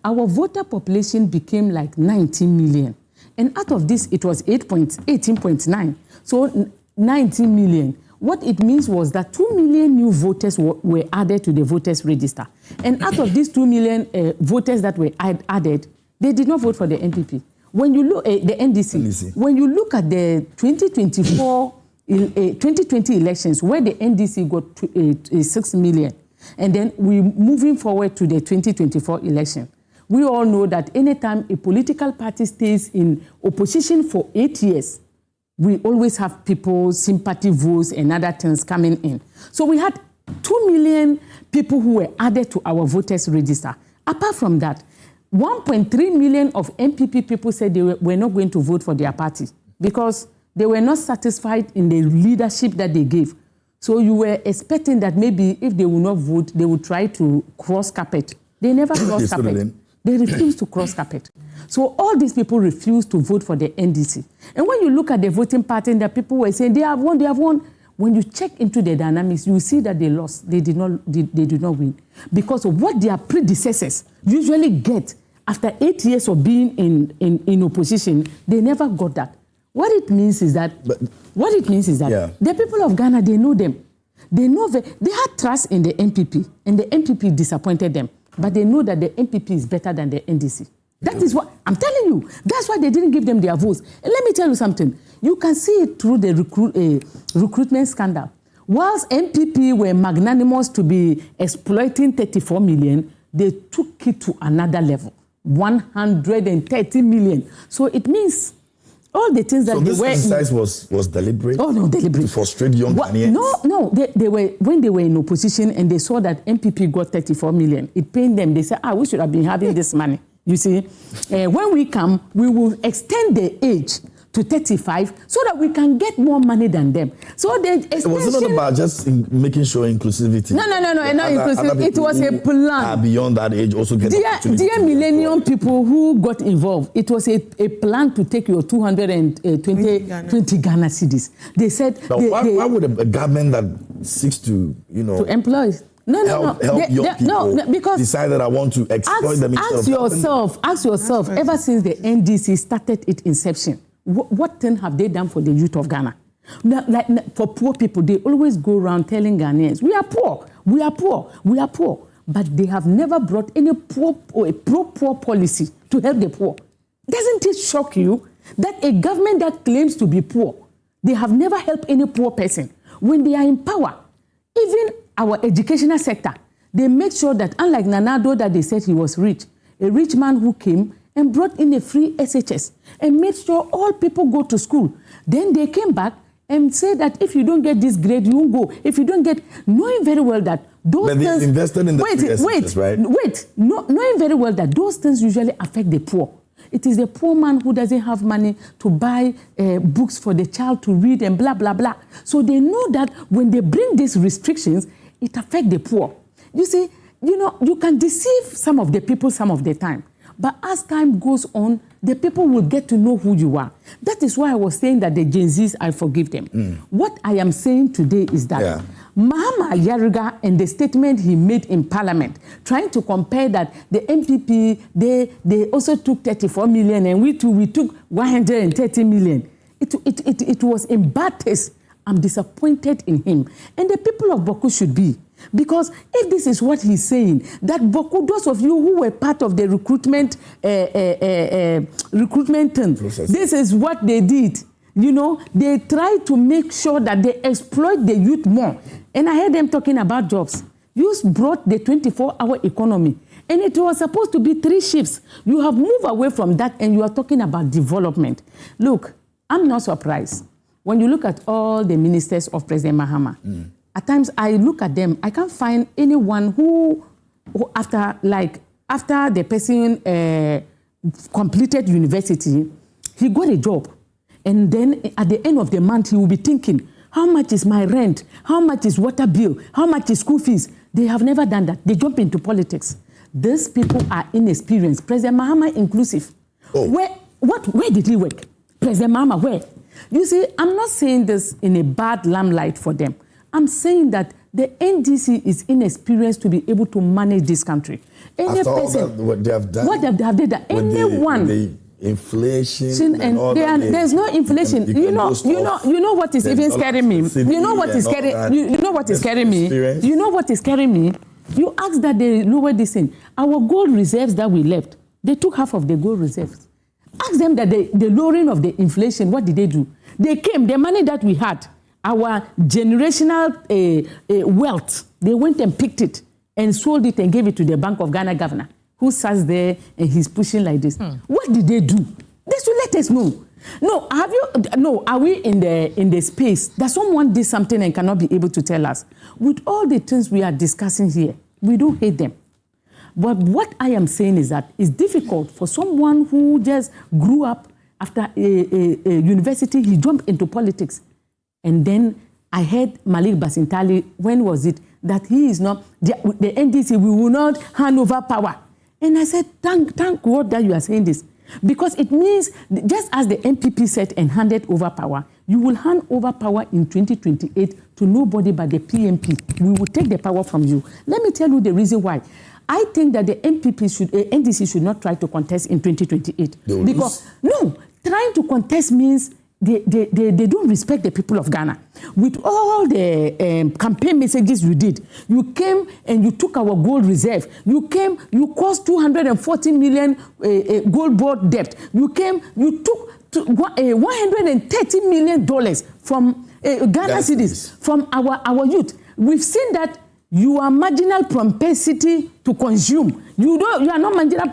Our voter population became like 19 million. And out of this, it was 18.9. So 19 million. What it means was that 2 million new voters were added to the voters register. And out of these 2 million voters that were added, they did not vote for the NPP. When you look at the NDC, when you look at the 2020 elections, where the NDC got 6 million, and then we're moving forward to the 2024 election, we all know that anytime a political party stays in opposition for 8 years, we always have people, sympathy votes and other things coming in. So we had 2 million people who were added to our voters register. Apart from that, 1.3 million of MPP people said they were not going to vote for their party because they were not satisfied in the leadership that they gave. So you were expecting that maybe if they will not vote, they will try to cross carpet. They never cross carpet. They refused to cross carpet. So all these people refused to vote for the NDC. And when you look at the voting pattern, that people were saying they have won, they have won. When you check into the dynamics, you see that they lost. They did not win because of what their predecessors usually get after 8 years of being in opposition. They never got that. What it means is that the people of Ghana, they know them. They know they had trust in the MPP, and the MPP disappointed them. But they know that the MPP is better than the NDC. That is what I'm telling you. That's why they didn't give them their votes. And let me tell you something. You can see it through the recruitment scandal. Whilst MPP were magnanimous to be exploiting 34 million, they took it to another level, 130 million. So it means all the things that so this exercise was deliberate? Oh, no, deliberate. To frustrate young Ghanaians? No. When they were in opposition and they saw that MPP got 34 million, it pained them. They said, we should have been having this money. You see, when we come, we will extend the age to 35 so that we can get more money than them. So it wasn't about just making sure inclusivity. No, not inclusive. It was a plan. Beyond that age, also get dear millennium people who got involved, it was a plan to take your 220 Ghana cedis. They said... Why would a government that seeks to, to employ... help young people because decide that I want to exploit them. Ask yourself, ever since the NDC started its inception, what thing have they done for the youth of Ghana? For poor people, they always go around telling Ghanaians, we are poor. But they have never brought any pro-poor policy to help the poor. Doesn't it shock you that a government that claims to be poor, they have never helped any poor person? When they are in power, even our educational sector, they make sure that, unlike Nanado that they said he was rich, a rich man who came and brought in a free SHS and made sure all people go to school. Then they came back and said that if you don't get this grade, you won't go. If you don't get, knowing very well that those things... But they invested in the free SHS, right? Knowing very well that those things usually affect the poor. It is the poor man who doesn't have money to buy books for the child to read and blah, blah, blah. So they know that when they bring these restrictions, it affects the poor. You see, you can deceive some of the people some of the time. But as time goes on, the people will get to know who you are. That is why I was saying that the Gen Zs, I forgive them. What I am saying today is that Mahama Yariga and the statement he made in Parliament, trying to compare that the MPP, they also took 34 million and we took 130 million. It was in bad taste. I'm disappointed in him. And the people of Boku should be. Because if this is what he's saying, that Boku, those of you who were part of the recruitment this is what they did. They tried to make sure that they exploit the youth more. And I heard them talking about jobs. You brought the 24-hour economy. And it was supposed to be 3 shifts. You have moved away from that and you are talking about development. Look, I'm not surprised. When you look at all the ministers of President Mahama, at times I look at them, I can't find anyone who after the person completed university, he got a job. And then at the end of the month, he will be thinking, how much is my rent? How much is water bill? How much is school fees? They have never done that. They jump into politics. These people are inexperienced. President Mahama inclusive. Where did he work? President Mahama, where? You see, I'm not saying this in a bad limelight for them. I'm saying that the NDC is inexperienced to be able to manage this country. Any After person, all that, what they have done, anyone. The inflation and all that. There's no inflation. You know what is even scaring me. You know what is scaring. You know what is scaring me. You know what is scaring me. You asked that they lowered this thing. Our gold reserves that we left, they took half of the gold reserves. Ask them that the lowering of the inflation, what did they do? They came, the money that we had, our generational wealth, they went and picked it and sold it and gave it to the Bank of Ghana governor, who sits there and he's pushing like this. What did they do? They should let us know. Are we in the space that someone did something and cannot be able to tell us? With all the things we are discussing here, we don't hate them. But what I am saying is that it's difficult for someone who just grew up after a university, he jumped into politics. And then I heard Malik Basintale, when was it, that he is not, the NDC, we will not hand over power. And I said, thank God that you are saying this. Because it means, just as the MPP said and handed over power, you will hand over power in 2028 to nobody but the PMP. We will take the power from you. Let me tell you the reason why. I think that the NDC should not try to contest in 2028. Because, no, trying to contest means they don't respect the people of Ghana. With all the campaign messages you did, you came and you took our gold reserve. You came, you caused 240 million gold board debt. You came, you took $130 million from Ghana cedis, from our youth. We've seen that you are marginal propensity to consume. You are not marginal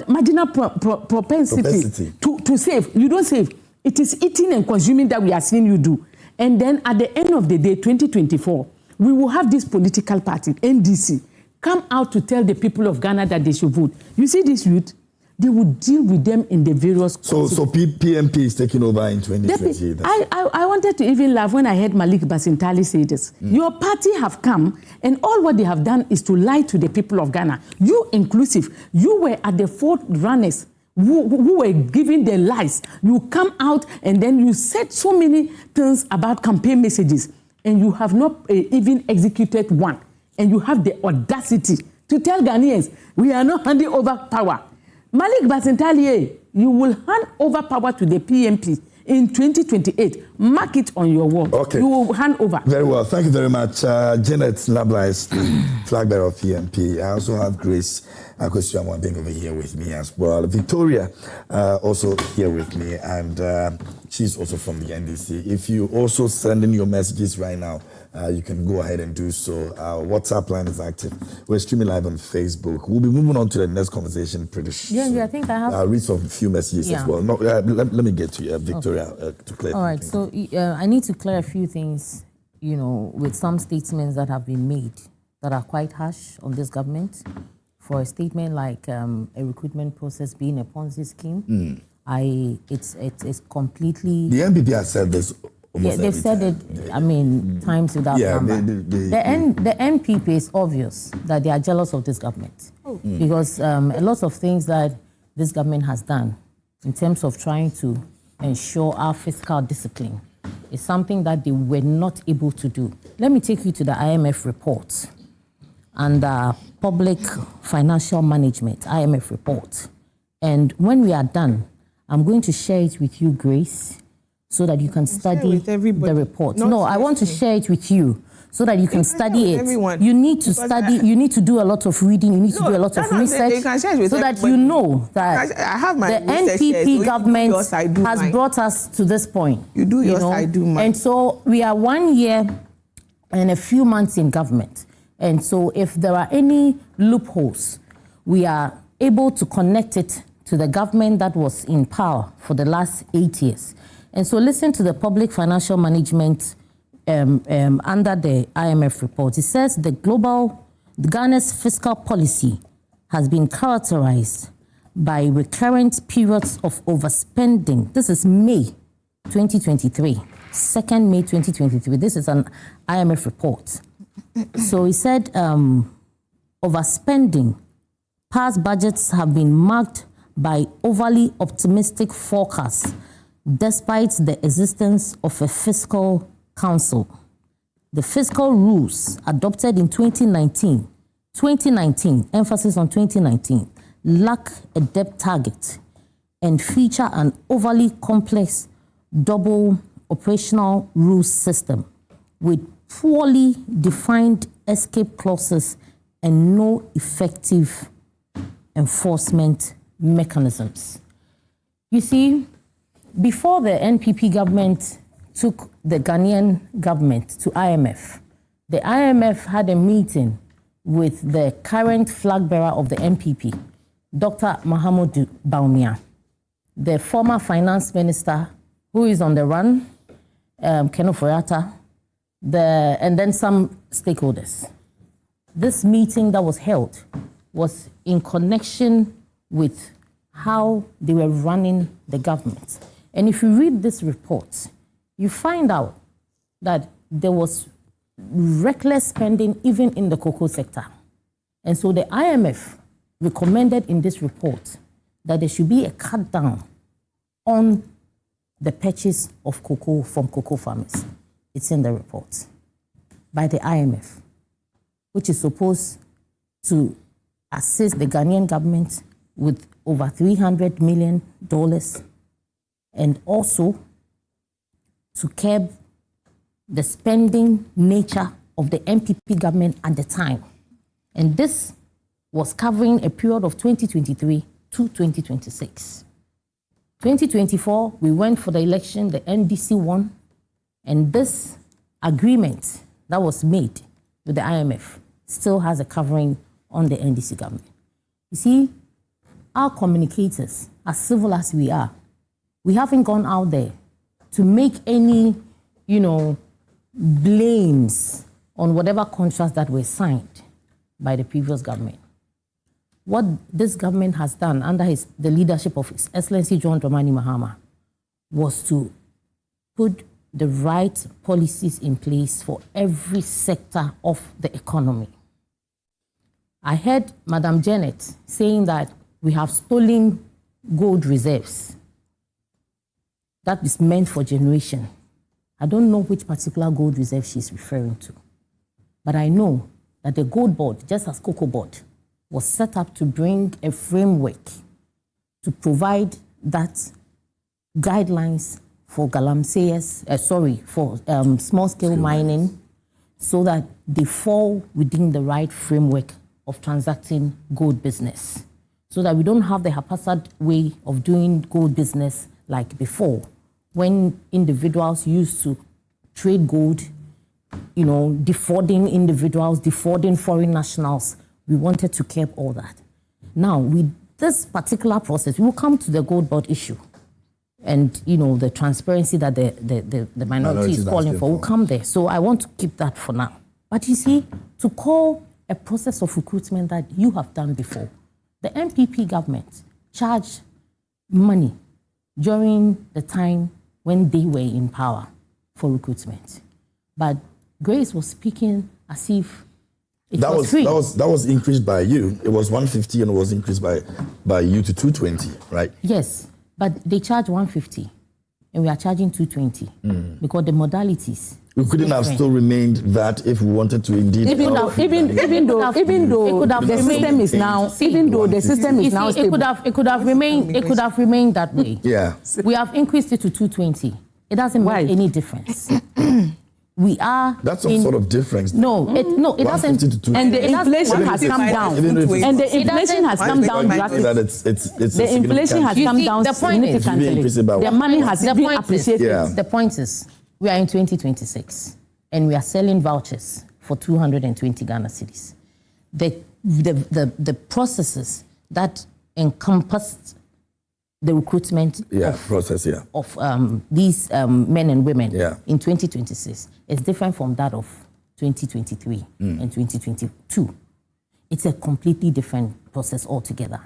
marginal propensity to save. You don't save. It is eating and consuming that we are seeing you do. And then at the end of the day, 2024, we will have this political party, NDC, come out to tell the people of Ghana that they should vote. You see this youth, they will deal with them in the various... So PMP is taking over in 2020. I wanted to even laugh when I heard Malik Basintale say this. Your party have come, and all what they have done is to lie to the people of Ghana. You inclusive, you were at the forerunners who were giving the lies. You come out and then you said so many things about campaign messages, and you have not even executed one. And you have the audacity to tell Ghanaians, we are not handing over power. Malik Basintale, you will hand over power to the PMP in 2028. Mark it on your wall. Okay. You will hand over. Very well. Thank you very much. Janet Nabla is the Flagbearer of PMP. I also have Grace Akwesiamwa being over here with me as well. Victoria also here with me, and she's also from the NDC. If you also send in your messages right now, you can go ahead and do so. Our WhatsApp line is active. We're streaming live on Facebook. We'll be moving on to the next conversation pretty soon. Yeah, I think I have... I'll read some few messages as well. No, let me get to you, Victoria, to clear. All right, so I need to clear a few things, with some statements that have been made that are quite harsh on this government. For a statement like a recruitment process being a Ponzi scheme, it's completely... The NPP has said this. They've said it, times without number. The NPP is obvious that they are jealous of this government. Because a lot of things that this government has done in terms of trying to ensure our fiscal discipline is something that they were not able to do. Let me take you to the IMF report and Public Financial Management, IMF report. And when we are done, I'm going to share it with you, Grace, so that you can study the report. No, I want to share it with you so that you can study it. You need to study, you need to do a lot of reading, you need to do a lot of research so that you know that the NPP government has brought us to this point. You do yours, I do mine. And so we are 1 year and a few months in government. And so if there are any loopholes, we are able to connect it to the government that was in power for the last 8 years. And so listen to the Public Financial Management under the IMF report. It says Ghana's fiscal policy has been characterized by recurrent periods of overspending. This is May 2023, 2nd May 2023. This is an IMF report. So he said overspending. Past budgets have been marked by overly optimistic forecasts despite the existence of a fiscal council. the fiscal rules adopted in 2019, emphasis on 2019, lack a debt target and feature an overly complex double operational rules system with poorly defined escape clauses and no effective enforcement mechanisms. You see, before the NPP government took the Ghanaian government to IMF, the IMF had a meeting with the current flag bearer of the NPP, Dr. Mahamudu Bawumia, the former finance minister who is on the run, Keno Foyata, and then some stakeholders. This meeting that was held was in connection with how they were running the government. And if you read this report, you find out that there was reckless spending even in the cocoa sector. And so the IMF recommended in this report that there should be a cut down on the purchase of cocoa from cocoa farmers. It's in the report by the IMF, which is supposed to assist the Ghanaian government with over $300 million and also to curb the spending nature of the NPP government at the time. And this was covering a period of 2023 to 2026. 2024, we went for the election, the NDC won, and this agreement that was made with the IMF still has a covering on the NDC government. You see, our communicators, as civil as we are, we haven't gone out there to make any, blames on whatever contracts that were signed by the previous government. What this government has done under the leadership of His Excellency John Dramani Mahama was to put the right policies in place for every sector of the economy. I heard Madam Janet saying that we have stolen gold reserves. That is meant for generation. I don't know which particular gold reserve she's referring to, but I know that the Gold Board, just as Cocoa Board, was set up to bring a framework to provide that guidelines for small-scale mining, so that they fall within the right framework of transacting gold business, so that we don't have the haphazard way of doing gold business like before, when individuals used to trade gold, defrauding individuals, defrauding foreign nationals. We wanted to curb all that. Now, with this particular process, we will come to the Gold Board issue and, the transparency that the minority is calling for. We'll come there. So I want to keep that for now. But you see, to call a process of recruitment that you have done before, the NPP government charged money during the time when they were in power for recruitment. But Grace was speaking as if that was increased by you. It was 150 and it was increased by you to 220, right? Yes, but they charge 150 and we are charging 220 because the modalities. We couldn't have still remained that if we wanted to indeed. Even though the system is now stable. It could have remained that way. Yeah. We have increased it to 220. It doesn't make any difference. That's some sort of difference. No, it doesn't. And the inflation has come down. And the inflation has come down drastically. The inflation has come down significantly. The money has been appreciated. The point is, we are in 2026 and we are selling vouchers for 220 Ghana cedis. The processes that encompass the recruitment of these men and women in 2026 is different from that of 2023 and 2022. It's a completely different process altogether.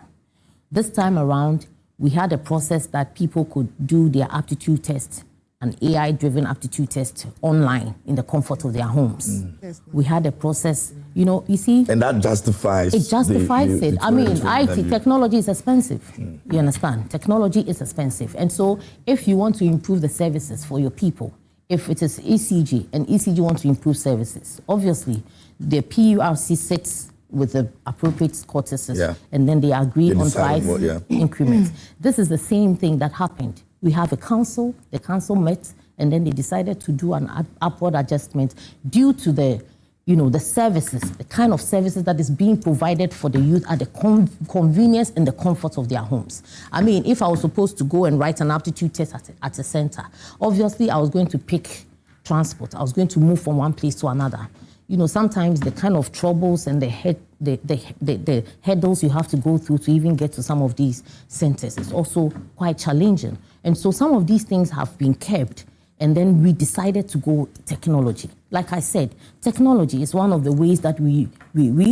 This time around, we had a process that people could do their aptitude test, an AI-driven aptitude test online in the comfort of their homes. We had a process, you see. And that justifies it. I mean, IT, technology is expensive. You understand? Technology is expensive. And so if you want to improve the services for your people, if it is ECG and ECG wants to improve services, obviously the PURC sits with the appropriate cortices and then they agree on price increments. This is the same thing that happened. We have a council, the council met, and then they decided to do an upward adjustment due to the services, the kind of services that is being provided for the youth at the convenience and the comfort of their homes. I mean, if I was supposed to go and write an aptitude test at a center, obviously I was going to pick transport. I was going to move from one place to another. Sometimes the kind of troubles and the hurdles you have to go through to even get to some of these centers is also quite challenging. And so some of these things have been kept. And then we decided to go technology. Like I said, technology is one of the ways that we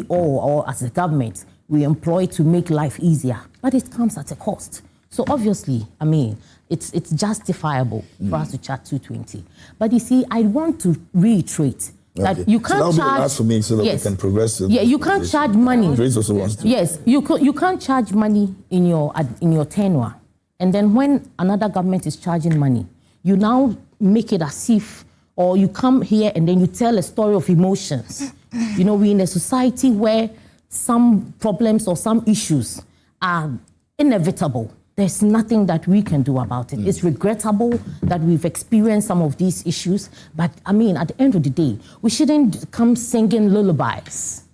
all, or as a government, we employ to make life easier. But it comes at a cost. So obviously, I mean, it's justifiable for us to charge 220. But you see, I want to reiterate that you can't charge. Ask for me so that we can progress. You can't charge money. Grace also wants to. Yes, you can't charge money in your tenure, and then when another government is charging money, you now make it as if, or you come here and then you tell a story of emotions. We're in a society where some problems or some issues are inevitable. There's nothing that we can do about it. It's regrettable that we've experienced some of these issues, but I mean, at the end of the day, we shouldn't come singing lullabies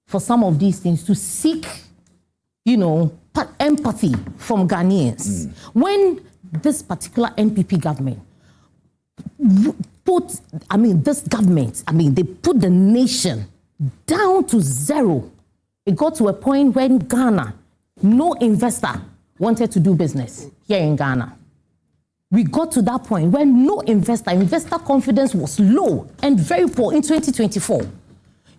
for some of these things to seek, empathy from Ghanaians. When this particular NPP government they put the nation down to zero. It got to a point when Ghana, no investor wanted to do business here in Ghana. We got to that point when no investor confidence was low and very poor in 2024.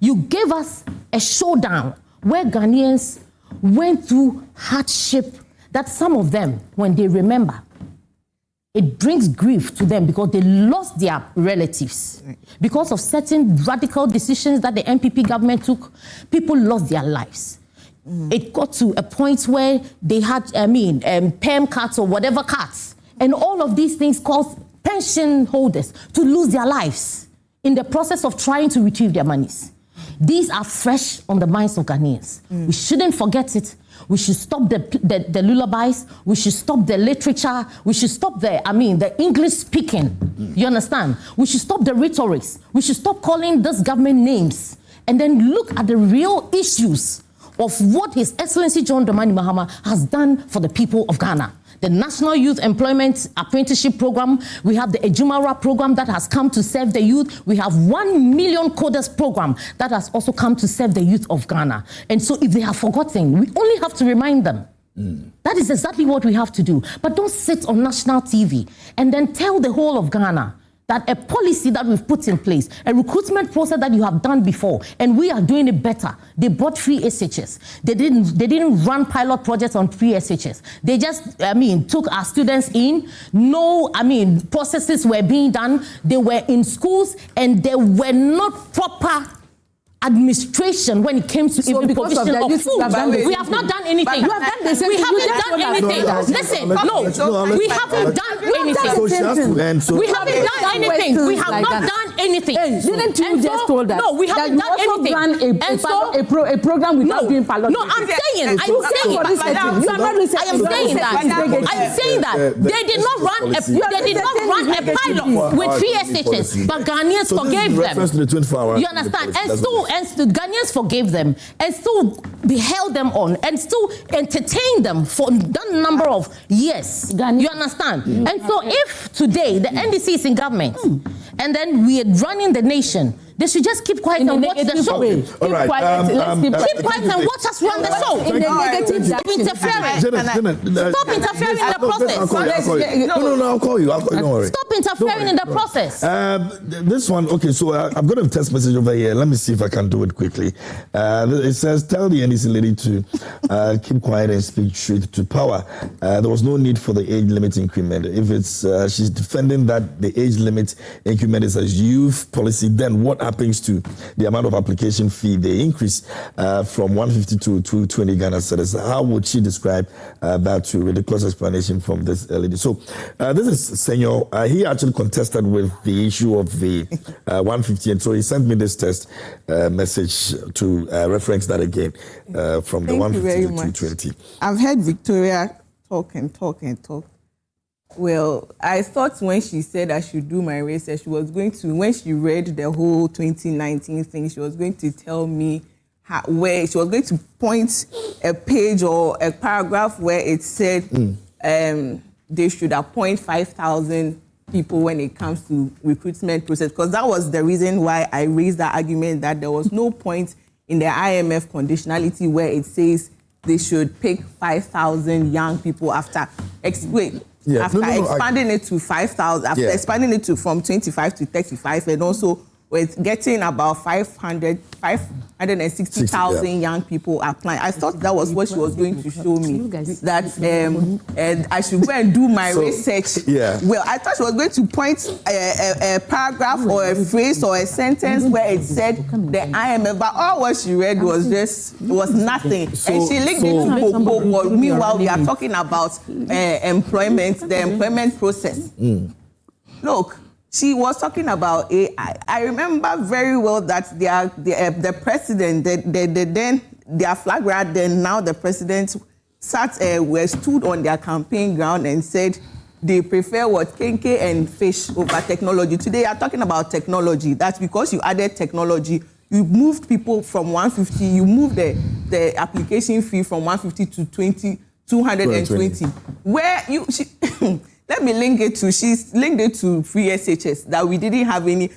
You gave us a showdown where Ghanaians went through hardship that some of them, when they remember, it brings grief to them because they lost their relatives. Because of certain radical decisions that the NPP government took, people lost their lives. It got to a point where they had, PEM cards or whatever cards. And all of these things caused pension holders to lose their lives in the process of trying to retrieve their monies. These are fresh on the minds of Ghanaians. We shouldn't forget it. We should stop the lullabies. We should stop the literature. We should stop the English speaking. You understand? We should stop the rhetorics. We should stop calling this government names and then look at the real issues of what His Excellency John Dramani Mahama has done for the people of Ghana. The National Youth Employment Apprenticeship Program. We have the Ejumara program that has come to serve the youth. We have 1 million coders program that has also come to serve the youth of Ghana. And so if they have forgotten, we only have to remind them. That is exactly what we have to do. But don't sit on national TV and then tell the whole of Ghana that a policy that we've put in place, a recruitment process that you have done before, and we are doing it better. They bought free SHS. They didn't run pilot projects on free SHS. They just, took our students in. No, processes were being done. They were in schools, and they were not proper administration when it came to even provision of food. We have not done anything. We haven't done anything. Listen, no, we haven't done anything. We haven't done anything. We have not done anything. Didn't you just told us? No, we haven't done anything. A program without doing pilot. No, I'm saying that they did not run a pilot with free SHS, but Ghanaians forgave them. You understand? And still Ghanaians forgave them and still held them on and still entertained them for that number of years. You understand? And so if today the NDC is in government and then we are running the nation, they should just keep quiet and watch the show. All right. Keep quiet and watch us run the show. Stop interfering. Stop interfering in the process. No, I'll call you. Don't worry. Stop interfering in the process. This one, okay, so I've got a text message over here. Let me see if I can do it quickly. It says, tell the NDC lady to keep quiet and speak truth to power. There was no need for the age limit increment. If it's she's defending that the age limit increment is a youth policy, then what happens to the amount of application fee, the increase from 150 to 220 Ghana cedis? How would she describe that to ridiculous explanation from this lady? So this is Senor. He actually contested with the issue of the 150, and so he sent me this text message to reference that again from the 150 to 220. I've heard Victoria talk and talk and talk. Well, I thought when she said I should do my research, she was going to, when she read the whole 2019 thing, she was going to tell me where she was going to point a page or a paragraph where it said they should appoint 5,000 people when it comes to recruitment process, because that was the reason why I raised that argument that there was no point in the IMF conditionality where it says they should pick 5,000 young people after expanding it to 5,000, after expanding it to from 25 to 35, and also with getting about 560,000 young people applying. I thought that was what she was going to show me, that and I should go and do my research. Yeah. Well, I thought she was going to point a paragraph or a phrase or a sentence where it said the IMF, but all what she read was nothing. And she linked it to Boko. Meanwhile, we are talking about employment, the employment process. Look, she was talking about AI. I remember very well that the president, then their Flagbearer, then now the president stood on their campaign ground and said they prefer kenke and fish over technology. Today, you are talking about technology. That's because you added technology. You moved people from 150. You moved the application fee from 150 to 220. Where you. Let me link it to, she's linked it to free SHS, that we didn't have a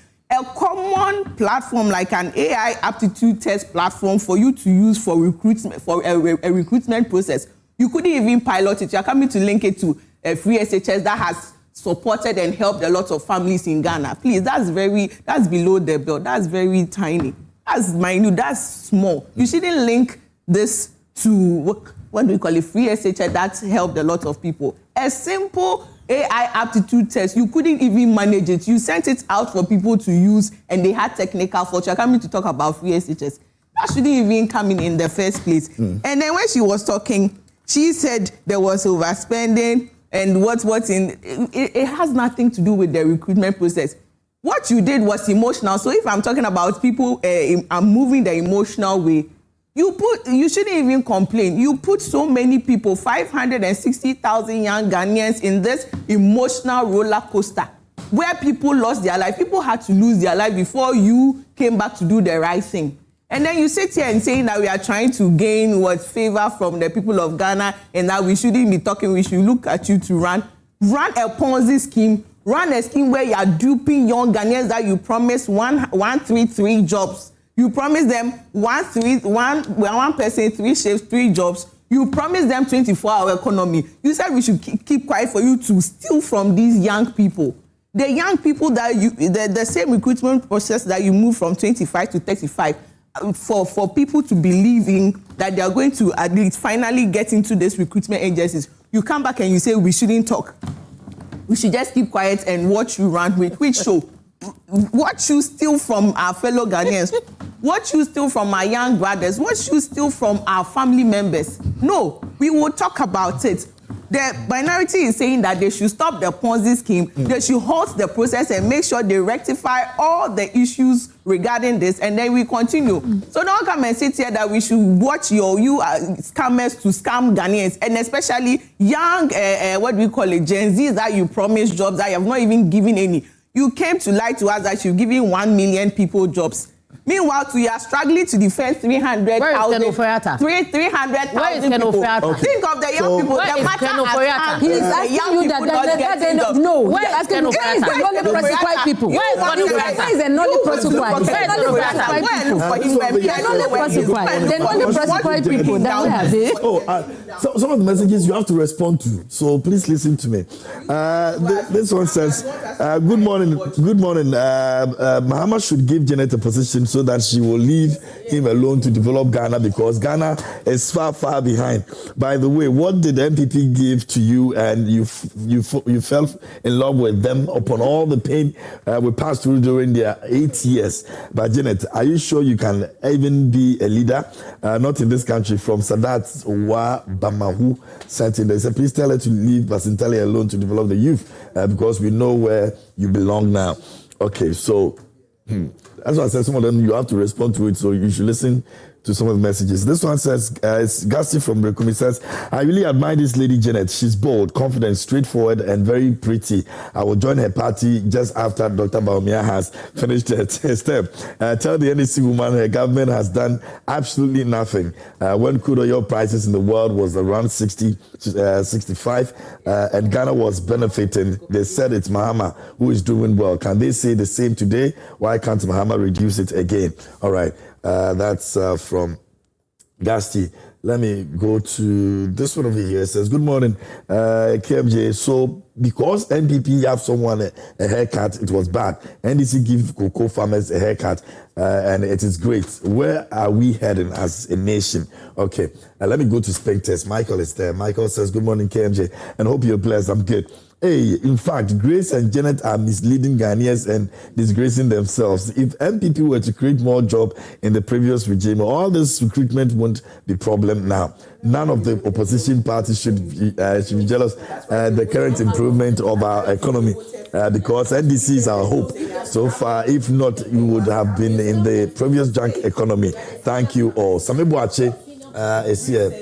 common platform like an AI aptitude test platform for you to use for recruitment, for a recruitment process. You couldn't even pilot it. You're coming to link it to a free SHS that has supported and helped a lot of families in Ghana. Please, that's below the belt. That's very tiny. That's minute, that's small. You shouldn't link this to, what do we call it, free SHS that helped a lot of people. A simple AI aptitude test, you couldn't even manage it. You sent it out for people to use and they had technical faults. You're coming to talk about free SHS. That shouldn't even come in the first place. And then when she was talking, she said there was overspending and it has nothing to do with the recruitment process. What you did was emotional. So if I'm talking about people, I'm moving the emotional way, you shouldn't even complain. You put so many people, 560,000 young Ghanaians in this emotional roller coaster where people lost their life. People had to lose their life before you came back to do the right thing. And then you sit here and saying that we are trying to gain favor from the people of Ghana and that we shouldn't be talking, we should look at you to run a Ponzi scheme, run a scheme where you are duping young Ghanaians that you promised 133 jobs. You promise them one person, 3 shifts, 3 jobs. You promise them 24-hour economy. You said we should keep quiet for you to steal from these young people. The young people that the same recruitment process that you move from 25 to 35, for people to believe in that they are going to at least finally get into this recruitment agencies. You come back and you say we shouldn't talk. We should just keep quiet and watch you run with which show. What you steal from our fellow Ghanaians, what you steal from our young brothers, what you steal from our family members. No, we will talk about it. The minority is saying that they should stop the Ponzi scheme, they should halt the process and make sure they rectify all the issues regarding this, and then we continue. So don't come and sit here that we should watch you scammers to scam Ghanaians, and especially young, Gen Zs that you promised jobs that you have not even given any. You came to lie to us that you're giving 1 million people jobs. Meanwhile, you are struggling to defend 300,000 people. Okay. Think of the young people. The matter has He is asking you that no. Where is the non-prosecuted people? Where is the non-prosecuted people? The non-prosecuted people. That we have it. So, some of the messages you have to respond to. So please listen to me. This one says, "Good morning. Good morning. Mahama should give Janet a position so that she will leave him alone to develop Ghana because Ghana is far, far behind. By the way, what did MPP give to you and you fell in love with them upon all the pain we passed through during their 8 years? But Janet, are you sure you can even be a leader? Not in this country." From Sadat Wa Bamahu sent in. They said, "Please tell her to leave Basintale alone to develop the youth because we know where you belong now." Okay, so that's why I said some of them you have to respond to it, so you should listen to some of the messages. This one says, it's Gasti from Brekumi says, "I really admire this lady Janet. She's bold, confident, straightforward, and very pretty. I will join her party just after Dr. Baumia has finished her step. Tell the NDC woman her government has done absolutely nothing. When crude oil prices in the world was around 65, and Ghana was benefiting, they said it's Mahama who is doing well. Can they say the same today? Why can't Mahama reduce it again?" All right. That's from Gasti. Let me go to this one over here. It says, "Good morning, KMJ. So because NPP have someone a haircut, it was bad. NDC give cocoa farmers a haircut, and it is great. Where are we heading as a nation?" Okay, let me go to Spectres. Michael is there. Michael says, "Good morning, KMJ, and hope you're blessed. I'm good. Hey, in fact, Grace and Janet are misleading Ghanaians and disgracing themselves. If MPP were to create more jobs in the previous regime, all this recruitment won't be a problem now. None of the opposition parties should be jealous the current improvement of our economy because NDC is our hope. So far, if not, we would have been in the previous junk economy. Thank you all." Sami Boache is here.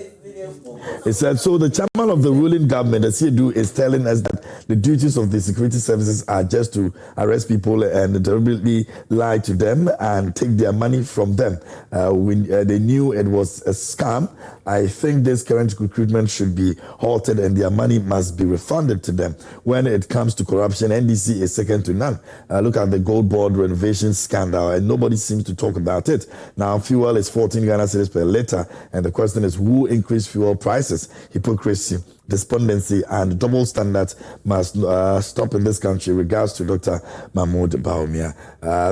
It said, "So the chairman of the ruling government, the CEDU, is telling us that the duties of the security services are just to arrest people and deliberately lie to them and take their money from them. When they knew it was a scam, I think this current recruitment should be halted and their money must be refunded to them. When it comes to corruption, NDC is second to none. Look at the gold board renovation scandal and nobody seems to talk about it. Now, fuel is 14 Ghana cedis per litre and the question is who increased fuel prices? Hypocrisy, despondency and double standards must stop in this country. Regards to Dr. Mahmoud Baumia."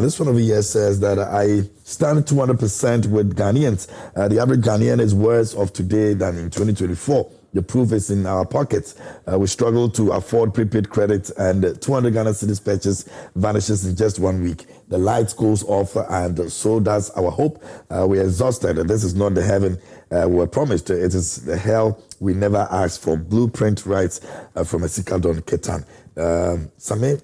This one over here says that I stand 200% with Ghanaians. The average Ghanaian is worse off today than in 2024. The proof is in our pockets. We struggle to afford prepaid credit and 200 Ghana cedis purchase vanishes in just 1 week. The lights goes off and so does our hope. We are exhausted. This is not the heaven we were promised. It is the hell we never asked for. Blueprint writes from Esikadon Ketan. Same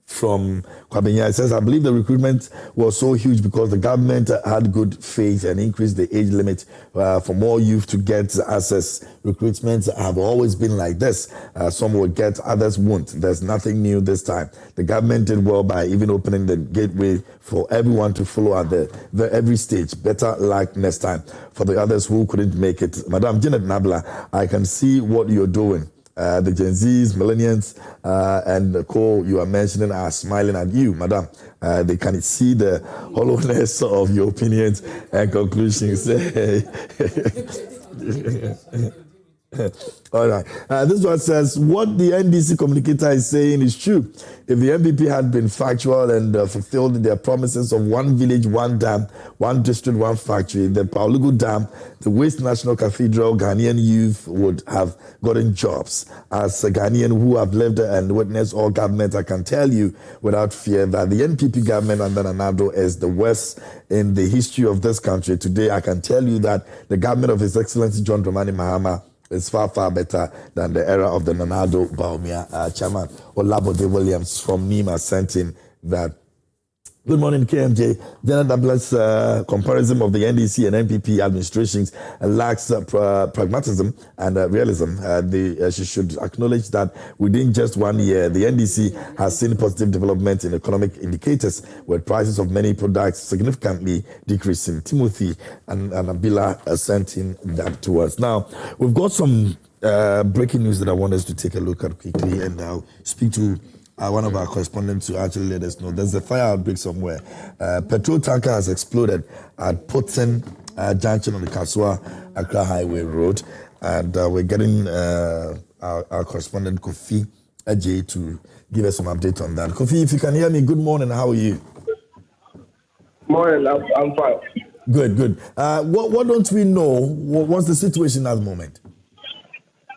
from Kwabenya, it says, "I believe the recruitment was so huge because the government had good faith and increased the age limit for more youth to get access. Recruitments have always been like this. Some will get, others won't. There's nothing new this time. The government did well by even opening the gateway for everyone to follow at every stage. Better luck next time for the others who couldn't make it. Madam Janet Nabla, I can see what you're doing. The Gen Zs, millennials, and the co you are mentioning are smiling at you, madam. They can see the hollowness of your opinions and conclusions." All right. This one says, "What the NDC communicator is saying is true. If the MPP had been factual and fulfilled their promises of one village, one dam, one district, one factory, the Paulugu Dam, the West National Cathedral, Ghanaian youth would have gotten jobs. As a Ghanaian who have lived and witnessed all governments, I can tell you without fear that the NPP government under Nanado is the worst in the history of this country. Today, I can tell you that the government of His Excellency John Dramani Mahama is far, far better than the era of the Nanado Baumia." Chairman Olabode Williams from Nima sent in that. Good morning, KMJ. Janet Nabla's comparison of the NDC and NPP administrations lacks pragmatism and realism. She should acknowledge that within just 1 year, the NDC has seen positive development in economic indicators, with prices of many products significantly decreasing. Timothy and Nabila sent in that to us. Now, we've got some breaking news that I want us to take a look at quickly, and I'll speak to one of our correspondents to actually let us know. There's a fire outbreak somewhere. Petrol tanker has exploded at Potsen Junction on the Kasua Accra Highway Road. And we're getting our correspondent Kofi Ajay to give us some update on that. Kofi, if you can hear me, good morning. How are you? Morning, I'm fine. Good. What don't we know? What's the situation at the moment?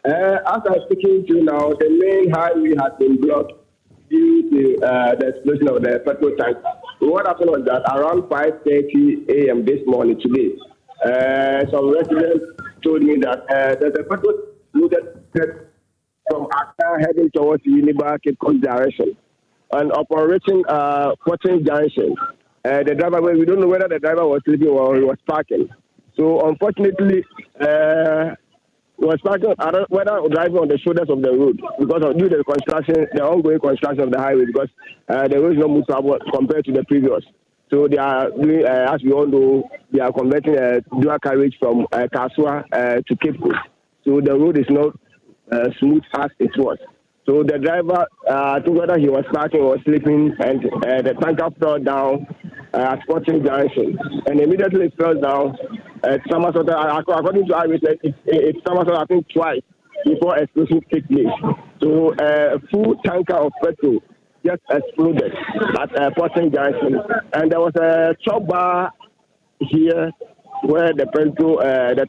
As I'm speaking to you now, the main highway has been blocked due to the explosion of the petrol tanker. So what happened was that around 5:30 a.m. this morning today, some residents told me that there's a petrol loaded from Accra heading towards Uniba Cape Coast direction. And upon reaching Porting Junction, the driver, we don't know whether the driver was sleeping or he was parking. So unfortunately, he was parking whether driving on the shoulders of the road because of due to the ongoing construction of the highway, because the road is not movable compared to the previous. So they are doing, as we all know, they are converting dual carriage from Kaswa to Cape Coast. So the road is not smooth as it was. So the driver, I think whether he was parking or sleeping, and the tanker fell down at Porting Junction. And immediately it fell down. According to eyewitness, it somersaulted, I think, twice before explosion took place. So a full tanker of petrol just exploded at Porting Junction. And there was a chop bar here where the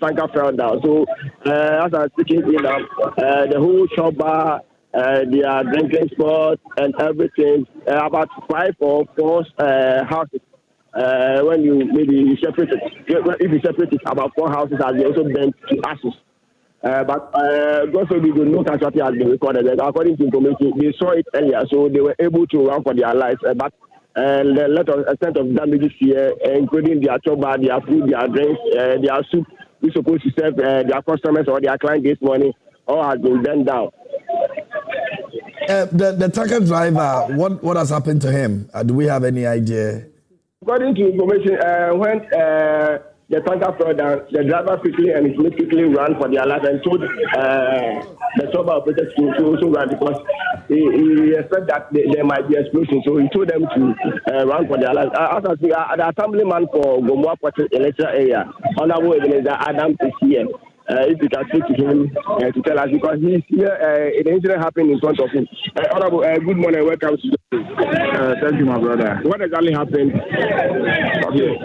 tanker fell down. So as I was speaking, the whole chop bar, their drinking spot and everything, about 5 or 4 houses. When you separate it, if you separate it, about 4 houses have been also burnt to ashes. But God forbid, no casualty has been recorded. According to information, they saw it earlier, so they were able to run for their lives. But a lot of extent of damages here, including their choba, their food, their drinks, their soup, which is supposed to serve their customers or their clients this morning, all has been burned down. The tanker driver, what has happened to him? Do we have any idea? According to information, when the tanker fell down, the driver quickly and his mate quickly ran for their life and told the server operators to also run because he expected that there might be explosion. So he told them to run for their life. The assemblyman for Gomoa Porting Electoral Area, Honorable Ebenezer Adam, is here. If you can speak to him to tell us, because he's here, the incident happened in front of him. Honorable, good morning, welcome to thank you, my brother. What exactly happened? Okay.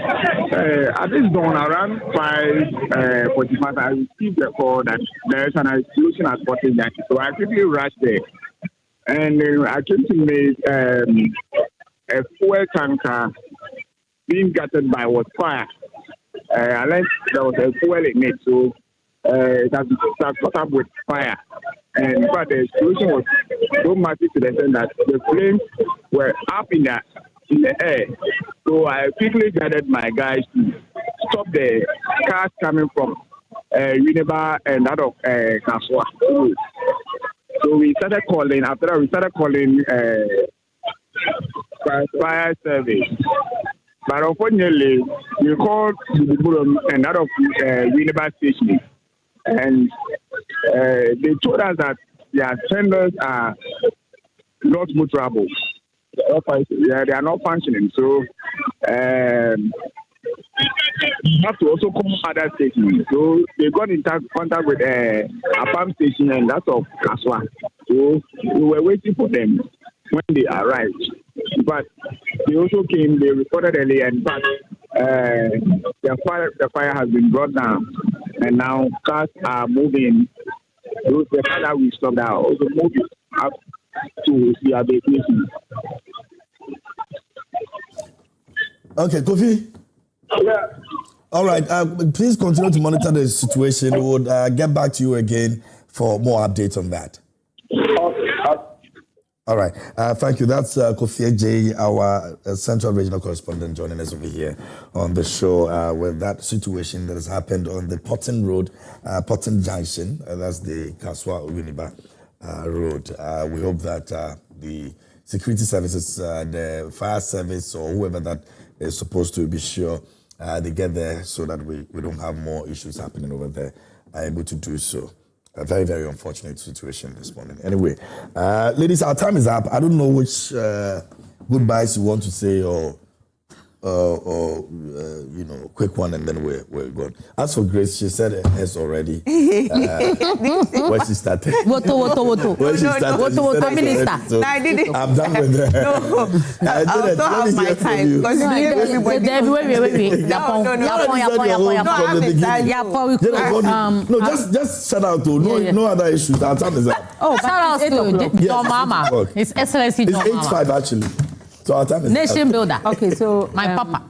At this dawn, around 5:45, I received a call that there is an explosion at Porting Junction. So I quickly rushed there. And I came to make a fuel tanker being gutted by what fire. I learned there was a fuel in it, so it has caught up with fire. And but the explosion was so massive to the extent that the flames were up in the air. So I quickly gathered my guys to stop the cars coming from Uniba and that of Kaswa. So we started calling. After that, we started calling fire service. But unfortunately, we called the Burum and that of Uniba station. And they told us that their tenders are not motorable. They are not functioning. So you have to also call other stations. So they got in contact with a pump station and that's of Kaswa. So we were waiting for them when they arrived. But they also came, they reported early, and but the fire has been brought down. And now cars are moving. Those the car that we stopped are also moving up to their destination. Okay, Kofi. Yeah. All right. Please continue to monitor the situation. We'll get back to you again for more updates on that. All right. Thank you. That's Kofi Ajay, our Central Regional Correspondent, joining us over here on the show with that situation that has happened on the Porting Road, Porting Junction. That's the Kaswa Uniba Road. We hope that the security services, the fire service, or whoever that is supposed to be sure they get there so that we don't have more issues happening over there, are able to do so. A very, very unfortunate situation this morning. Anyway, ladies, our time is up. I don't know which goodbyes you want to say or quick one, and then we're going. As for Grace, she said yes already. When she started. When she started, Minister. No, I didn't. I'm done with her. No, I'll still have my time because you need everybody. No, just shout out to no other issues. Our time is up. Oh, shout out to your mama. His Excellency It's John Mama. 8:05 actually. So our time is Nation up. builder. Okay, so my papa.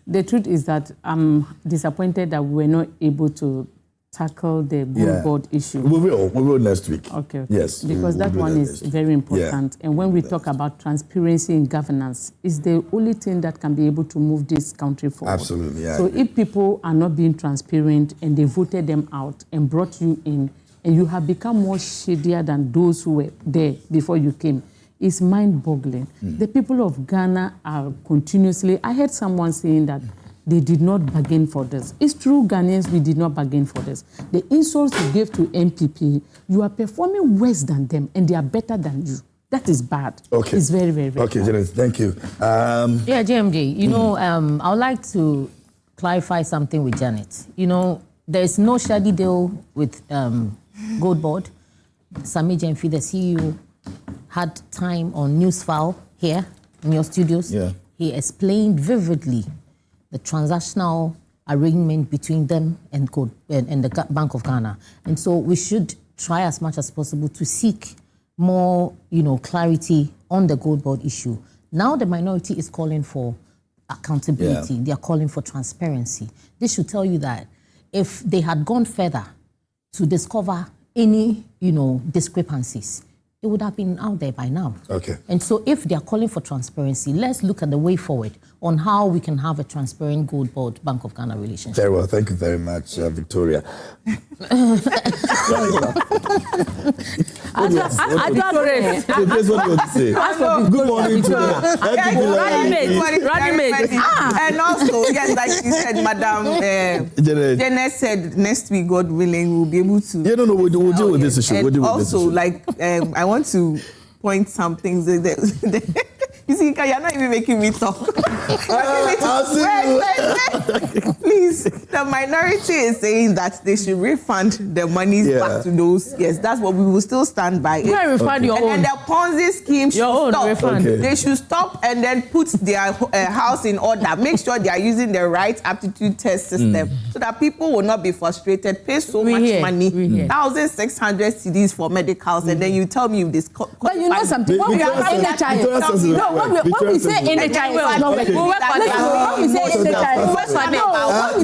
The truth is that I'm disappointed that we're not able to tackle the good board issue. We will next week. Okay. Yes. Because that one is very important. And when we talk about transparency in governance, it's the only thing that can be able to move this country forward. Absolutely, yeah. So if people are not being transparent and they voted them out and brought you in, and you have become more shadier than those who were there before you came, it's mind-boggling. The people of Ghana are continuously... I heard someone saying that they did not bargain for this. It's true, Ghanaians, we did not bargain for this. The insults you gave to MPP, you are performing worse than them, and they are better than you. That is bad. Okay. It's very, very, very okay, bad. Janet, thank you. JMJ, I would like to clarify something with Janet. There's no shady deal with Gold Board. Sami Jemfi, the CEO, had time on Newsfile here in your studios. Yeah. He explained vividly the transactional arrangement between them and the Bank of Ghana. And so we should try as much as possible to seek more, clarity on the Gold Board issue. Now the minority is calling for accountability. They are calling for transparency. This should tell you that if they had gone further to discover any, discrepancies, it would have been out there by now. Okay. And so if they are calling for transparency, let's look at the way forward on how we can have a transparent Gold Board Bank of Ghana relationship. Very well. Thank you very much, Victoria. What do you want to say? Good morning to running mate. And also, yes, like she said, Madam Janet said, next week, God willing, we'll be able to... We'll deal with this issue. And also, I want to point some things that you see, you're not even making me talk. Please, the minority is saying that they should refund the monies back to those. Yes, that's what we will still stand by. Refund your own. And then the Ponzi scheme should stop. Okay. They should stop and then put their house in order. Make sure they are using the right aptitude test system so that people will not be frustrated. Pay so much money, 1,600 cedis for medicals, and then you tell me this. But you know something? When we are NHI, when we say NHI, it's not working. When we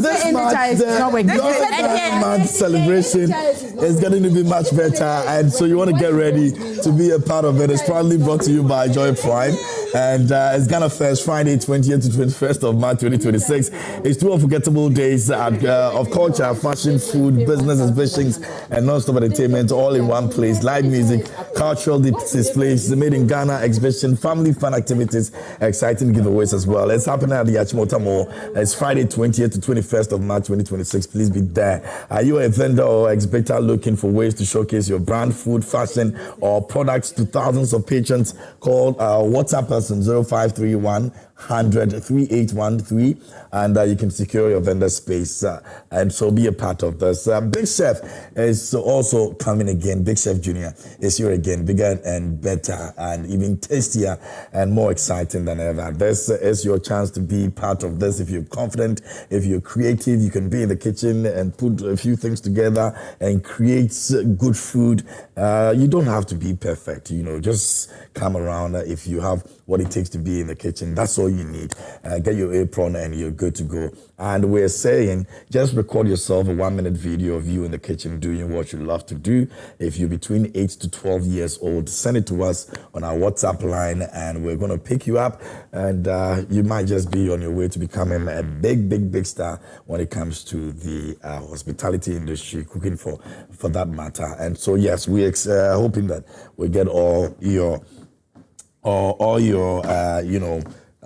say NHI, it's not working. Your month celebration is getting to be much better, and so you want to get ready to be a part of it. It's proudly brought to you by Joy Prime, and it's Ghana Fest, Friday, 20th to 21st of March 2026. It's 2 unforgettable days of culture, fashion, food, business exhibitions, and non-stop entertainment all in one place. Live music, cultural displays, the Made in Ghana exhibition, family fun activities, exciting giveaways as well. It's happening at the Achimota Mall. It's Friday, 20th to 21st of March 2026. Please be there. Are you a vendor or exhibitor looking for ways to showcase your brand, food, fashion, or products to thousands of patrons? Call WhatsApp person 0531 100 3813, and you can secure your vendor space and so be a part of this. Big Chef is also coming again. Big Chef Junior is here again, bigger and better and even tastier and more exciting than ever. This is your chance to be part of this. If you're confident, if you're creative, you can be in the kitchen and put a few things together and create good food. You don't have to be perfect, just come around. If you have what it takes to be in the kitchen, that's all you need. Get your apron and you're good to go. And we're saying, just record yourself a 1-minute video of you in the kitchen doing what you love to do. If you're between 8 to 12 years old, send it to us on our WhatsApp line, and we're going to pick you up, and you might just be on your way to becoming a big star when it comes to the hospitality industry, cooking for that matter. And so, yes, we're hoping that we get all your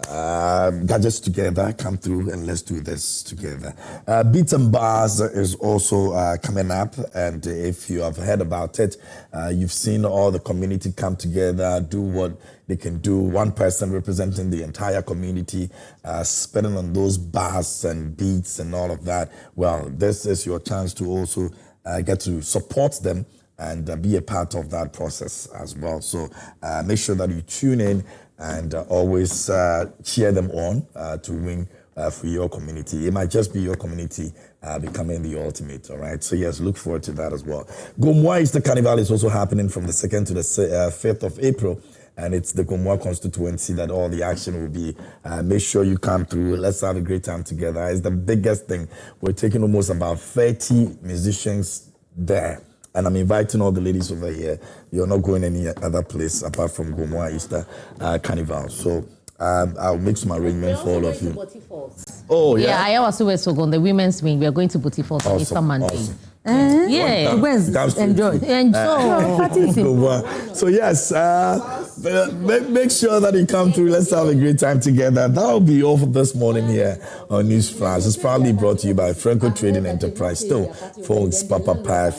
gadgets together, come through and let's do this together. Beats and Bars is also coming up, and if you have heard about it, you've seen all the community come together, do what they can do, one person representing the entire community, spending on those bars and beats and all of that. Well, this is your chance to also get to support them and be a part of that process as well. So make sure that you tune in and always cheer them on to win for your community. It might just be your community becoming the ultimate, all right? So yes, look forward to that as well. Gomwa Easter Carnival is also happening from the 2nd to the 5th of April, and it's the Gomwa constituency that all the action will be. Make sure you come through. Let's have a great time together. It's the biggest thing. We're taking almost about 30 musicians there. And I'm inviting all the ladies over here. You're not going any other place apart from Gomwa Easter Carnival. So I'll make some arrangements for all of you. Oh, yeah? Yeah, I also went on the women's wing. We are going to Botifort on Easter Monday. Awesome. Yeah. Enjoy. So yes, make sure that you come through. Let's have a great time together. That will be all for this morning here on News Flash. It's proudly brought to you by Franco Trading Enterprise. Still, folks, Papa Pie,